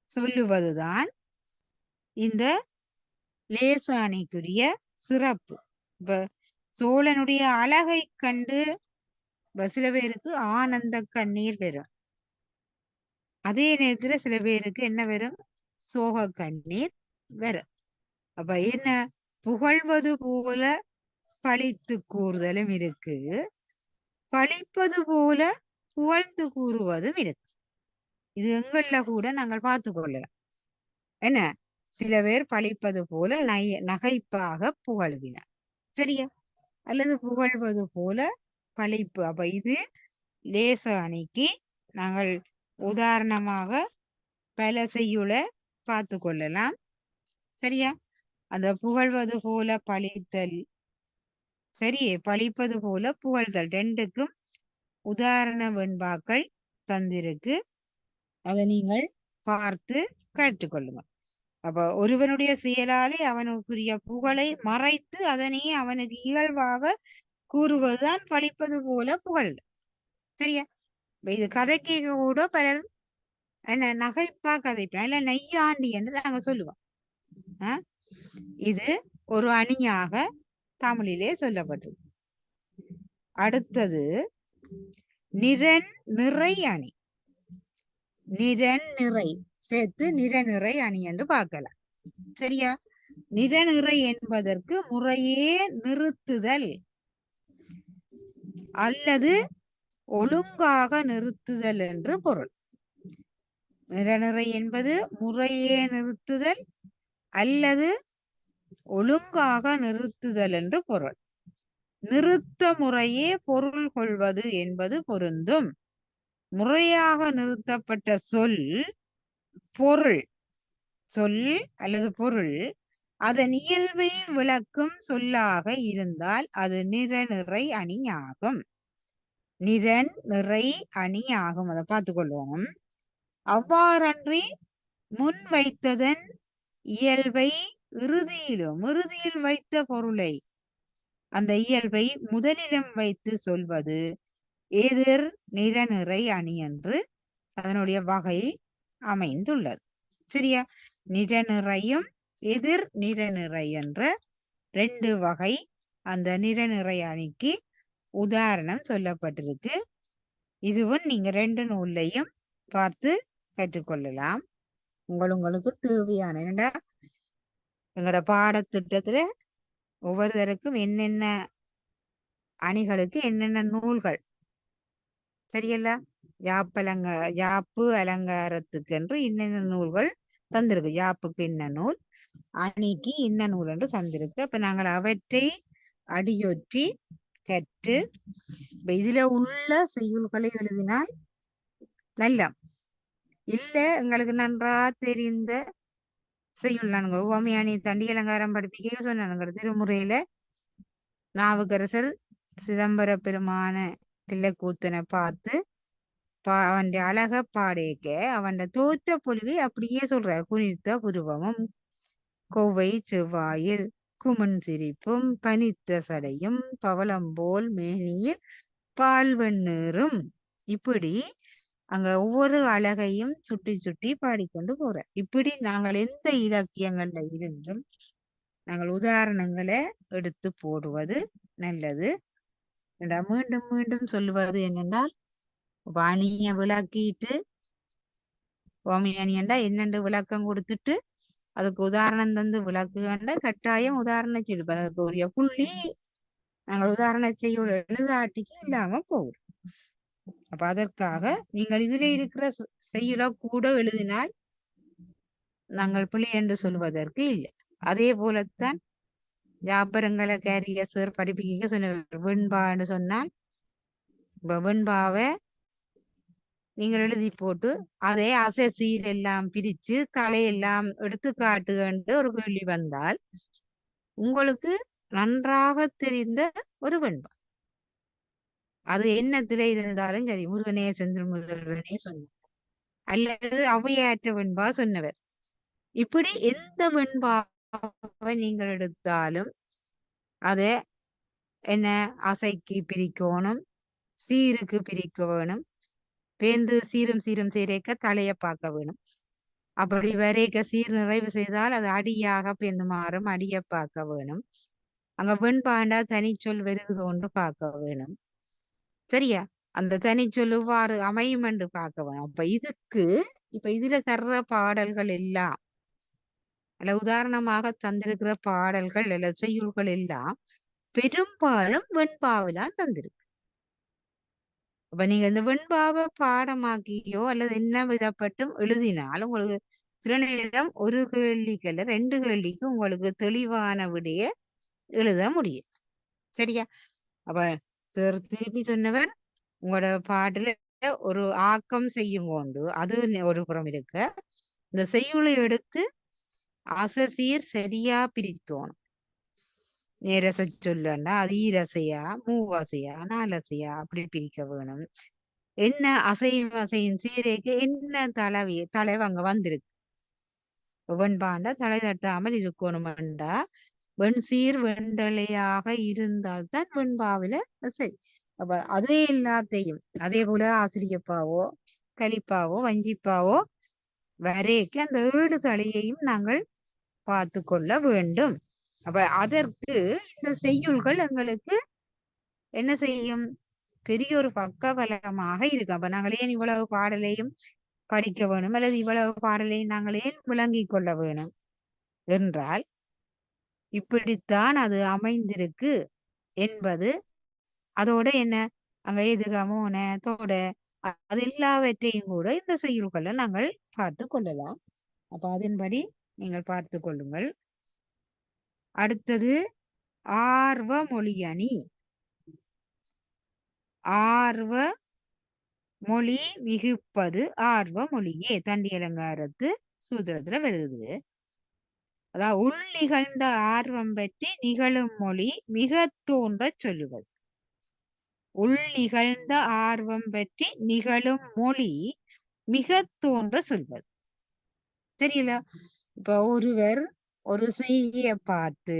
சொல்லுவதுதான் இந்த லேசாணிக்குரிய சிறப்பு. இப்ப சோழனுடைய அழகை கண்டு சில பேருக்கு ஆனந்த கண்ணீர் பெறும். அதே நேரத்துல சில பேருக்கு என்ன வரும், சோக கண்ணீர் வரும். அப்ப என்ன, புகழ்வது போல பழித்து கூறுதலும் இருக்கு, பழிப்பது போல புகழ்ந்து கூறுவதும் இருக்கு. இது எங்கள்ல கூட நாங்கள் பார்த்து கொள்ளலாம். என்ன, சில பேர் பழிப்பது போல நகைப்பாக புகழ்வினர், சரியா, அல்லது புகழ்வது போல பழிப்பு. அப்ப இது லேச அணிக்கு நாங்கள் உதாரணமாக பல செய்யுளை பார்த்து கொள்ளலாம், சரியா. அந்த புகழ்வது போல பழித்தல், சரியே, பழிப்பது போல புகழ்தல் ரெண்டுக்கும் உதாரண வெண்பாக்கள் தந்திருக்கு. அதை நீங்கள் பார்த்து கற்றுக்கொள்ளுங்க. அப்ப ஒருவனுடைய செயலாலே அவனுக்குரிய புகழை மறைத்து அதனை அவனுக்கு இயல்பாக கூறுவதுதான் பழிப்பது போல புகழ், சரியா. இது கதைக்கு கூட பலர் என்ன நகைப்பா கதைப்பா இல்ல நெய்யாண்டி என்று நாங்க சொல்லுவோம். இது ஒரு அணியாக தமிழிலே சொல்லப்பட்டது. அடுத்தது நிறை அணி. நிறை சேர்த்து நிறை அணி என்று பார்க்கலாம், சரியா. நிறை என்பதற்கு முறையே நிறுத்துதல் அல்லது ஒழுங்காக நிறுத்துதல் என்று பொருள். நிறை என்பது முறையே நிறுத்துதல் அல்லது ஒழுங்காக நிறுத்துதல் என்று பொருள். நிறுத்த முறையே பொருள் கொள்வது என்பது பொருந்தும். முறையாக நிறுத்தப்பட்ட சொல் அல்லது பொருள் அதன் இயல்பை விளக்கும் சொல்லாக இருந்தால் அது நிறை அணியாகும். நிறை அணியாகும், அதை பார்த்துக்கொள்வோம். அவ்வாறன்றி முன் வைத்ததன் இயல்பை இறுதியில் வைத்த பொருளை அந்த இயல்பை முதலிலும் வைத்து சொல்வது எதிர் நிறை அணி என்று அதனுடைய வகை அமைந்துள்ளது, சரியா. நிறநிறையும் எதிர் நிறை என்ற ரெண்டு வகை அந்த நிறை அணிக்கு உதாரணம் சொல்லப்பட்டிருக்கு. இதுவும் நீங்க ரெண்டு நூல்லையும் பார்த்து கற்றுக்கொள்ளலாம். உங்களுக்கு தேவையான என்னடா எங்களோட பாடத்திட்டத்துல ஒவ்வொருத்தருக்கும் என்னென்ன அணிகளுக்கு என்னென்ன நூல்கள், சரியல்ல. யாப்பு அலங்காரத்துக்கு என்று இன்னென்ன நூல்கள் தந்திருக்கு, யாப்புக்கு இன்ன நூல், அணிக்கு இன்ன நூல் என்று தந்திருக்கு. அப்ப நாங்கள் அவற்றை அடியொற்றி கற்று இதுல உள்ள செய்யுள்களை எழுதினால் நல்ல இல்ல எங்களுக்கு நன்றா தெரிந்த செய்யுள். நானுங்க ஓமியானி தண்டி அலங்காரம் படிப்பிக்க சொன்னானுங்க திருமுறையில நாவுக்கரசர் சிதம்பர பெருமான தில்லைக்கூத்தனை பார்த்து அவன் அழக பாடேக்க அவன் தோற்ற பொலிவை அப்படியே சொல்றார். குனித்த புருவமும் கொவ்வை செவ்வாயில் குமன் சிரிப்பும் பனித்த சடையும் பவளம்போல் மேனியில் பால்வெண்ணீரும், இப்படி அங்க ஒவ்வொரு அழகையும் சுட்டி சுட்டி பாடிக்கொண்டு போற. இப்படி நாங்கள் எந்த இலக்கியங்கள்ல இருந்தும் நாங்கள் உதாரணங்களை எடுத்து போடுவது நல்லது. மீண்டும் மீண்டும் சொல்லுவது என்னென்றால், அணிய விளக்கிட்டு அணி என்றா என்னென்று விளக்கம் கொடுத்துட்டு அதுக்கு உதாரணம் தந்து விளக்குகண்ட கட்டாயம் உதாரணம் சொல்லுவோம். அதுக்கு உரிய புள்ளி நாங்கள் உதாரண செய்யுள் எழுதாட்டிக்கு இல்லாம போகும். அப்ப அதற்காக நீங்கள் இதுல இருக்கிற செய்யுள கூட எழுதினால் நாங்கள் பிள்ளை என்று சொல்வதற்கு இல்லை. அதே போலத்தான் யாப்பரங்களை கேரியர் படிப்பிக்க சொன்ன வெண்பான்னு சொன்னால் வெண்பாவை நீங்கள் எழுதி போட்டு அதை அசை சீர் எல்லாம் பிரிச்சு தலையெல்லாம் எடுத்து காட்டுகின்ற ஒரு கேள்வி வந்தால் உங்களுக்கு நன்றாக தெரிந்த ஒரு வெண்பா, அது என்னத்திலே இருந்தாலும் சரி, முருகனே செந்தில் முதல்வனே சொன்னார் அல்லது அவையாற்ற வெண்பா சொன்னவர், இப்படி எந்த வெண்பாவை நீங்கள் எடுத்தாலும் அதை என்ன அசைக்கு பிரிக்கணும், சீருக்கு பிரிக்க வேணும், பேந்து சீரும் சேரைக்க தலைய பார்க்க வேணும். அப்படி வரைக்க சீர் நிறைவு செய்தால் அது அடியாக பேந்து மாறும், அடிய பார்க்க வேணும். அங்க வெண்பாண்டா தனிச்சொல் வருகுது ஒன்று பார்க்க வேணும், சரியா. அந்த தனிச்சொல் இவ்வாறு அமையும் என்று பார்க்க வேணும். அப்ப இதுக்கு இப்ப இதுல தர்ற பாடல்கள் எல்லாம் அல்ல உதாரணமாக தந்திருக்கிற பாடல்கள் அல்ல செய்யுள்கள் எல்லாம் பெரும்பாலும் வெண்பாவிலாம் தந்திருக்கு. அப்ப நீங்க இந்த வெண்பாவை பாடமாக்கியோ அல்லது என்ன விதப்பட்டும் எழுதினால் உங்களுக்கு சில நேரம் ஒரு கேள்விக்கு அல்ல 2 கேள்விக்கு உங்களுக்கு தெளிவான விடைய எழுத முடியும். சரியா? அப்ப திருப்பி சொன்னவர் உங்களோட பாட்டுல ஒரு ஆக்கம் செய்யும் கொண்டு அது ஒரு புறம் இருக்க, இந்த செய்யுளை எடுத்து அசசீர் சரியா பிரிக்கணும். நேரச சொல்லன்னா அது ஈரசையா, மூவாசையா, நாலசையா அப்படி பிரிக்க வேணும். என்ன அசையும் சீரைக்கு என்ன தலைவு அங்க வந்திருக்கு. வெண்பாண்டா தலை தட்டாமல் இருக்கணும்டா வெண் சீர் வெண்டலையாக இருந்தால்தான் வெண்பாவில சரி. அப்ப அதே எல்லாத்தையும் அதே போல ஆசிரியப்பாவோ கலிப்பாவோ வஞ்சிப்பாவோ வரைக்கு அந்த 7 தலையையும் நாங்கள் பார்த்து கொள்ள வேண்டும். அப்ப அதற்கு இந்த செய்யுள்கள் எங்களுக்கு என்ன செய்யும்? பெரிய ஒரு பக்கபலமாக இருக்கு. அப்ப நாங்கள் ஏன் இவ்வளவு பாடலையும் படிக்க வேணும் அல்லது இவ்வளவு பாடலையும் நாங்கள் ஏன் விளங்கிக் கொள்ள வேணும் என்றால் இப்படித்தான் அது அமைந்திருக்கு என்பது. அதோட என்ன அங்க எதுகமோன தோட அது எல்லாவற்றையும் கூட இந்த செய்யுள்களை நாங்கள் பார்த்து கொள்ளலாம். அப்ப அதன்படி நீங்கள் பார்த்து கொள்ளுங்கள். அடுத்தது ஆர்வ மொழி அணி. ஆர்வ மொழி மிகுப்பது ஆர்வ மொழியே தண்டி அலங்காரத்து சூத்திரத்துல வருது. அதாவது உள் நிகழ்ந்த ஆர்வம் பற்றி நிகழும் மொழி மிக தோன்ற சொல்லுவது. உள் நிகழ்ந்த ஆர்வம் பற்றி நிகழும் மொழி மிக தோன்ற சொல்வது. தெரியல? இப்ப ஒருவர் ஒரு செய்தியை பார்த்து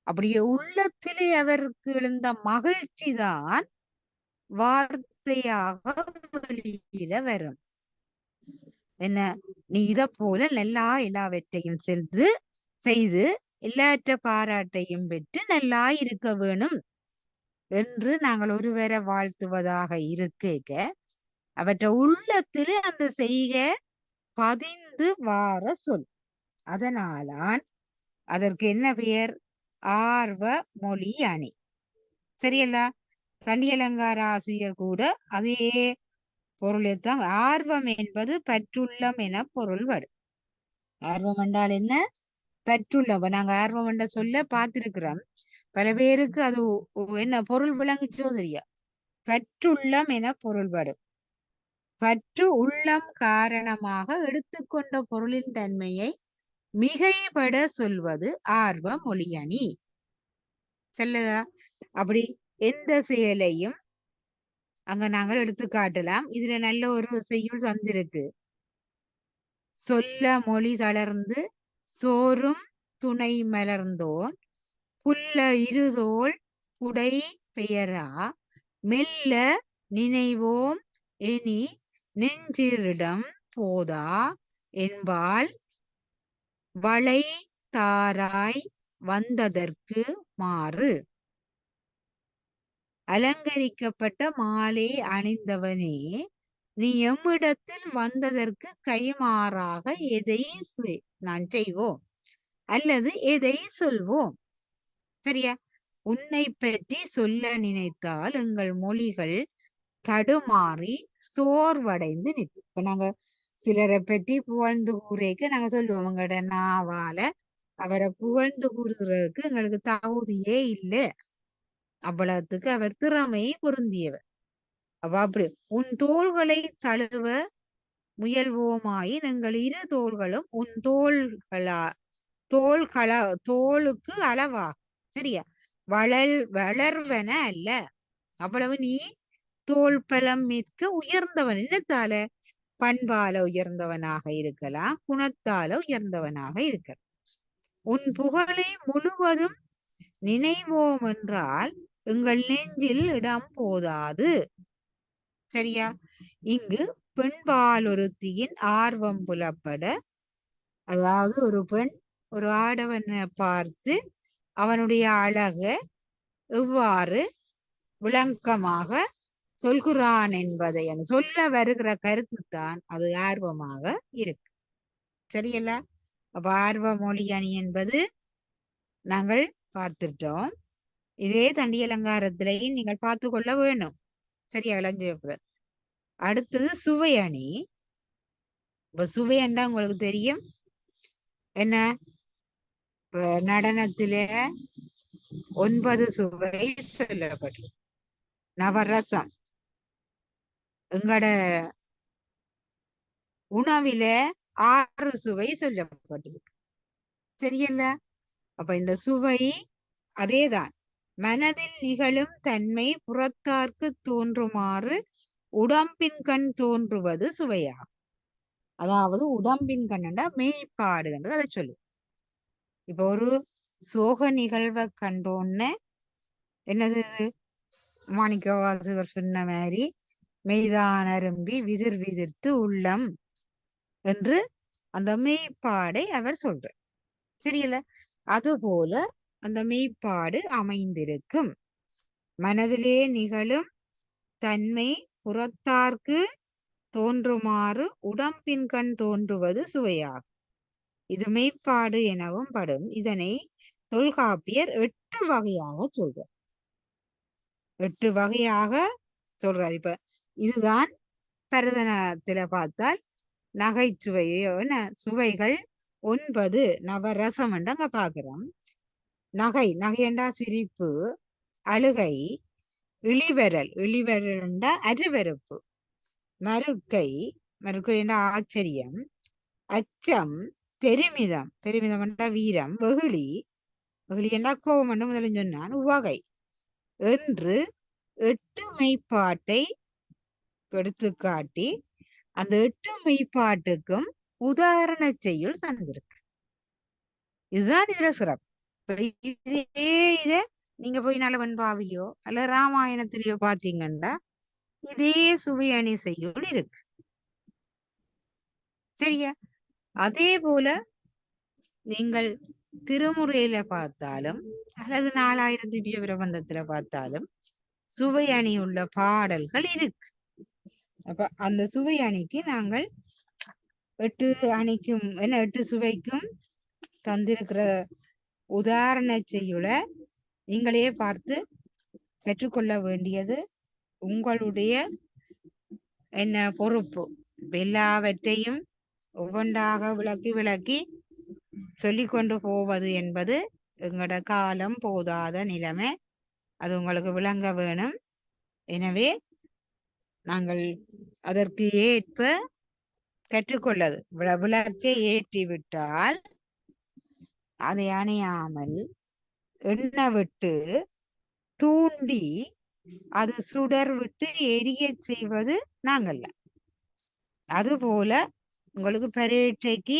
அப்படியே உள்ளத்திலே அவருக்கு எழுந்த மகிழ்ச்சி தான் வார்த்தையாக வெளியில வரும். என்ன, நீ இத போல நல்லா எல்லாவற்றையும் செய்து எல்லாற்ற பாராட்டையும் பெற்று நல்லா இருக்க வேணும் என்று நாங்கள் ஒருவரை வாழ்த்துவதாக இருக்க அவற்றை உள்ளத்திலே அந்த செய்க பதிந்து வார சொல். அதனாலான் அதற்கு என்ன பெயர்? ஆர்வ மொழி அணி. சரியல்ல? தண்டி அலங்கார ஆசிரியர் கூட அதே பொருளைத்தான். ஆர்வம் என்பது பற்றுள்ளம் என பொருள் வரும். ஆர்வம் என்றால் என்ன? பற்றுள்ளம். நாங்க ஆர்வம் என்ற சொல்ல பார்த்திருக்கிறோம். பல பேருக்கு அது என்ன பொருள் விளங்குச்சோ தெரியா. பற்றுள்ளம் என பொருள் வரும். பற்று உள்ளம் காரணமாக எடுத்துக்கொண்ட பொருளின் தன்மையை மிகைபட சொல்வது ஆர்வ மொழி அணி. சொல்லுதா? அப்படி எந்த செயலையும் அங்க நாங்கள் எடுத்து காட்டலாம். இதுல நல்ல ஒரு செய்யுள் தந்திருக்கு. சொல்ல மொழி தளர்ந்து சோறும் துணை மலர்ந்தோன் புல்ல இருதோள் புடை பெயரா மெல்ல நினைவோம் இனி நெஞ்சிரிடம் போதா என்பால் வளை தாராய் வந்ததற்கு மாறு. அலங்கரிக்கப்பட்ட மாலை அணிந்தவனே, நீ எம்மிடத்தில் வந்ததற்கு கைமாறாக எதை நான் செய்வோம் அல்லது எதை சொல்வோம். சரியா? உன்னை பற்றி சொல்ல நினைத்தால் எங்கள் மொழிகள் தடுமாறி சோர்வடைந்து நிற்கும். இப்ப நாங்க சிலரை பற்றி புகழ்ந்து கூறேக்க நாங்க சொல்லுவோம் எங்களோட நாவால அவரை புகழ்ந்து கூறுறதுக்கு எங்களுக்கு தகுதியே இல்லை, அவ்வளவுக்கு அவர் திறமையை பொருந்தியவர். அப்படி உன் தோள்களை தழுவ முயல்வோமாயின் எங்கள் இரு தோள்களும் உன் தோளுக்கு அளவாகும். சரியா? வளர்வன அல்ல. அவ்வளவு நீ தோல் பலம் மிக்க உயர்ந்தவன். என்னத்தால? பண்பால உயர்ந்தவனாக இருக்கலாம், குணத்தால உயர்ந்தவனாக இருக்கலாம். உன் புகழை முழுவதும் நினைவோம் என்றால் எங்கள் நெஞ்சில் இடம் போதாது. சரியா? இங்கு பெண்பால் ஒருத்தியின் ஆர்வம் புலப்பட, அதாவது ஒரு பெண் ஒரு ஆடவனை பார்த்து அவனுடைய அழக எவ்வாறு விளக்கமாக சொல்கிறான் என்பதை சொல்ல வருகிற கருத்து தான் அது ஆர்வமாக இருக்கு. சரியல்ல? அப்ப ஆர்வ மொழி அணி என்பது நாங்கள் பார்த்துட்டோம். இதே தண்டி அலங்காரத்திலையும் நீங்கள் பார்த்து கொள்ள வேணும். சரியா? இளஞ்சிவப்பு. அடுத்தது சுவை அணி. இப்ப சுவையண்டா உங்களுக்கு தெரியும் என்ன? நடனத்தில 9 சுவை சொல்லப்படும். நவரசம். எங்கட உணவில 6 சுவை சொல்லப்பட்டிருக்கு. சரியல்ல? அப்ப இந்த சுவை அதேதான். மனதில் நிகழும் தன்மை புறத்தார்க்கு தோன்றுமாறு உடம்பின் கண் தோன்றுவது சுவையாகும். அதாவது உடம்பின் கண்ணா மெய்ப்பாடு என்று அதை சொல்லு. இப்ப ஒரு சோக நிகழ்வை கண்டோன்னு என்னது மாணிக்கவாசகர் சொன்ன மாதிரி மெய்தான் அரும்பி விதிர் விதிர்த்து உள்ளம் என்று அந்த மெய்ப்பாடை அவர் சொல்றார். சரியில்ல? அதுபோல அந்த மெய்ப்பாடு அமைந்திருக்கும். மனதிலே நிகழும் தன்மை புறத்தார்க்கு தோன்றுமாறு உடம்பின் கண் தோன்றுவது சுவையாகும். இது மெய்ப்பாடு எனவும் படும். இதனை தொல்காப்பியர் 8 வகையாக சொல்றார். 8 வகையாக சொல்றார். இப்ப இதுதான் பரதனத்துல பார்த்தால் நகைச்சுவையோ சுவைகள் 9 நவரசம் அங்க பாக்குறோம். நகையண்டா சிரிப்பு, அழுகை, இழிவரல் இழிவரல்ண்டா அருவருப்பு, மறுக்கைண்டா ஆச்சரியம், அச்சம், பெருமிதம் என்றா வீரம், வெகுளி என்றா கோபம் என்று முதலில் சொன்னான், உவகை என்று 8 மெய்ப்பாட்டை எடுத்து காட்டி அந்த 8 மெய்ப்பாட்டுக்கும் உதாரண செய்யுள் தந்திருக்கு. இதுதான் இதுல சிறப்பு. இத நீங்க போய் நலவன் பாவிலையோ அல்ல ராமாயணத்திலேயோ பாத்தீங்கன்னா இதே சுவையணி செய்யுள் இருக்கு. சரியா? அதே போல நீங்கள் திருமுறையில பார்த்தாலும் அல்லது 4000 திவ்ய பிரபந்தத்துல பார்த்தாலும் சுவை அணி உள்ள பாடல்கள் இருக்கு. அப்ப அந்த சுவை அணிக்கு நாங்கள் 8 அணிக்கும் 8 சுவைக்கும் தந்திருக்கிற உதாரண செய்யுள நீங்களே பார்த்து கற்றுக்கொள்ள வேண்டியது உங்களுடைய பொறுப்பு. எல்லாவற்றையும் ஒவ்வொன்றாக விளக்கி சொல்லிக்கொண்டு போவது என்பது எங்களோட காலம் போதாத நிலைமை. அது உங்களுக்கு விளங்க வேணும். எனவே நாங்கள் அதற்கு ஏற்ப கற்றுக்கொள்ளது விளக்கை ஏற்றி விட்டால் அதை அணையாமல் எண்ணெய் விட்டு தூண்டி அது சுடர் விட்டு எரிய செய்வது நாங்கள்ல. அதுபோல உங்களுக்கு பரீட்சைக்கு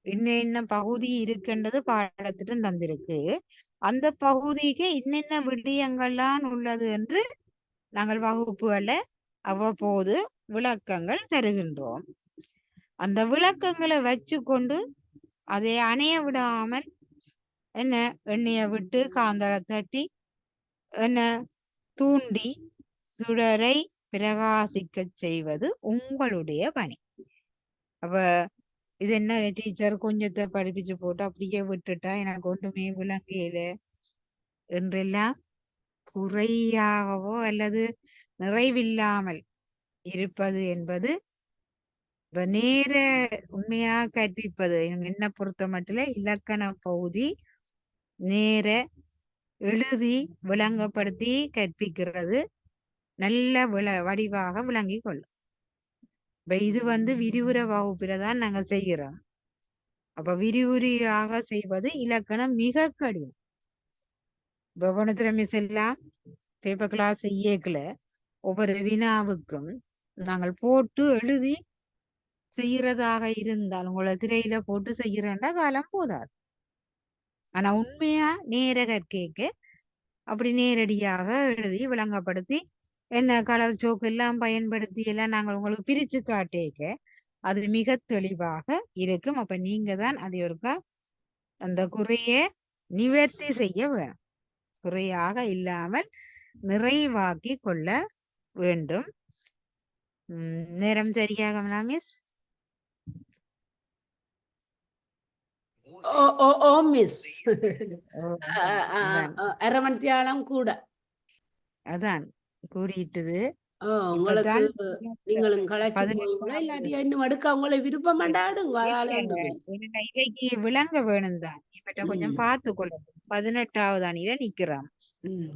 இன்ன பகுதி இருக்கின்றது பாடத்திட்டம் தந்திருக்கு. அந்த பகுதிக்கு இன்னென்ன விடயங்கள்லாம் உள்ளது என்று நாங்கள் வகுப்புகள அவ்வப்போது விளக்கங்கள் தருகின்றோம். அந்த விளக்கங்களை வச்சு கொண்டு அதை அணைய விடாமல் எண்ணெயை விட்டு காந்தளை தட்டி தூண்டி சுடரை பிரகாசிக்க செய்வது உங்களுடைய பணி. அப்ப இது என்ன டீச்சர் கொஞ்சத்தை படிப்பிச்சு போட்டு அப்படியே விட்டுட்டா எனக்கு ஒன்றுமே விளங்கல என்றெல்லாம் குறையாகவோ அல்லது நிறைவில்லாமல் இருப்பது என்பது இப்ப நேர உண்மையாக கற்பிப்பது என்ன பொறுத்த மட்டும் இலக்கண பகுதி நேர எழுதி விளங்கப்படுத்தி கற்பிக்கிறது நல்ல வடிவாக விளங்கி கொள்ளும். இப்ப இது விரிவுரை வகுப்பில தான் நாங்க செய்கிறோம். அப்ப விரிவுரையாக செய்வது இலக்கணம் மிக கடினம். பவனத்திரமிஸ் எல்லாம் பேப்பர் கிளாஸ் இயக்கல ஒவ்வொரு வினாவுக்கும் நாங்கள் போட்டு எழுதி செய்யறதாக இருந்தால் உங்களை திரையில போட்டு செய்யறேன்டா காலம் போதாது. ஆனா உண்மையா நேர கற்கைக்கு அப்படி நேரடியாக எழுதி விளங்கப்படுத்தி கலர் சோக்கு எல்லாம் பயன்படுத்தி எல்லாம் நாங்கள் உங்களுக்கு பிரிச்சு காட்டேக்க அது மிக தெளிவாக இருக்கும். அப்ப நீங்க தான் அது ஒருக்கா அந்த குறைய நிவர்த்தி செய்ய வேணும். குறையாக இல்லாமல் நிறைவாக்கி கொள்ள வேண்டும். நேரம் சரியாகுமா மிஸ்? ஓ மிஸ் அதான் அரை மணி தியாலம் கூட அதான் கூறிட்டுது. உங்களுக்கு இப்பதான் நீங்களும் களைச்சு போவீங்களா 18வது இல்லாட்டி இன்னும் அடுக்க அவங்கள விருப்பம் வேண்டாடுங்க அதால இல்ல, ஒன்றும் இல்லை. என்னடா இவைக்கு விளங்க வேணும் தான். இவட்ட கொஞ்சம் பார்த்து கொள்ளணும். 18வது அணியில நிக்கிறான்.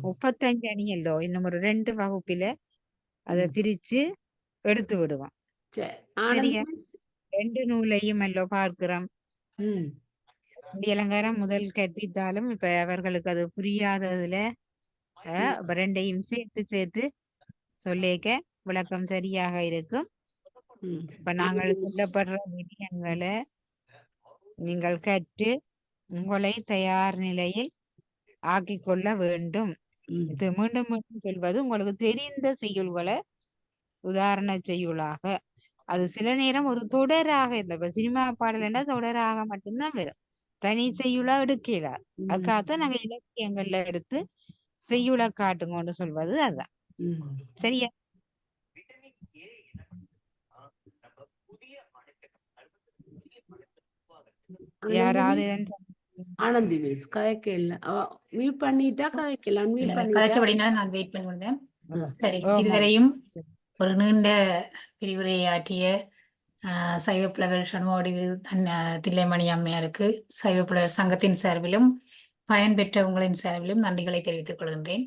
35 அணி இல்லோ இன்னும் ஒரு 2 வகுப்பில அதை பிரிச்சு எடுத்து விடுவான். சரி சரியா? ஆனந்த் மிஸ். 2 நூலையும் அல்லோ பார்க்கிறோம். ம் இந்திய அலங்காரம் முதல் கற்பித்தாலும் இப்ப அவர்களுக்கு அது புரியாததுல இப்ப 2ஐயும் சேர்த்து சொல்லிக்க விளக்கம் சரியாக இருக்கும். ம் இப்ப நாங்கள் சொல்லப்படுற விடயங்களை நீங்கள் கற்று உங்களை தயார் நிலையில் ஆக்கிக் கொள்ள வேண்டும். இது மீண்டும் மீண்டும் சொல்வது உங்களுக்கு தெரிந்த செய்யுள்களை உதாரண செய்யுளாக, அது சில நேரம் ஒரு தொடராக இந்த சினிமா பாடல்னா தொடராக மட்டும்தான் வரும், தனி செய்யுளா எடுக்கல. அதுக்காகத்தான் நாங்க இலக்கியங்கள்ல எடுத்து செய்யுளை காட்டுங்கன்னு சொல்வது. அதுதான் சரியா? யாராவது ஆனந்தி மிஸ் கதைக்க இல்ல மியூட் பண்ணிட்டா கதைக்கலாம். அன்மியூட் பண்ணிட்டா கதைச்சபடினா நான் வெயிட் பண்ணுவேன். சரி, ஆமா. இதுவரையும் ஒரு நீண்ட விரிவுரையாற்றிய சைவப்புலவர் சண்முகவடிவு தில்லைமணி அம்மையாருக்கு சைவப்புலவர் சங்கத்தின் சார்பிலும் பயன்பெற்ற உங்களின் சார்பிலும் நன்றிகளை தெரிவித்துக் கொள்கின்றேன்.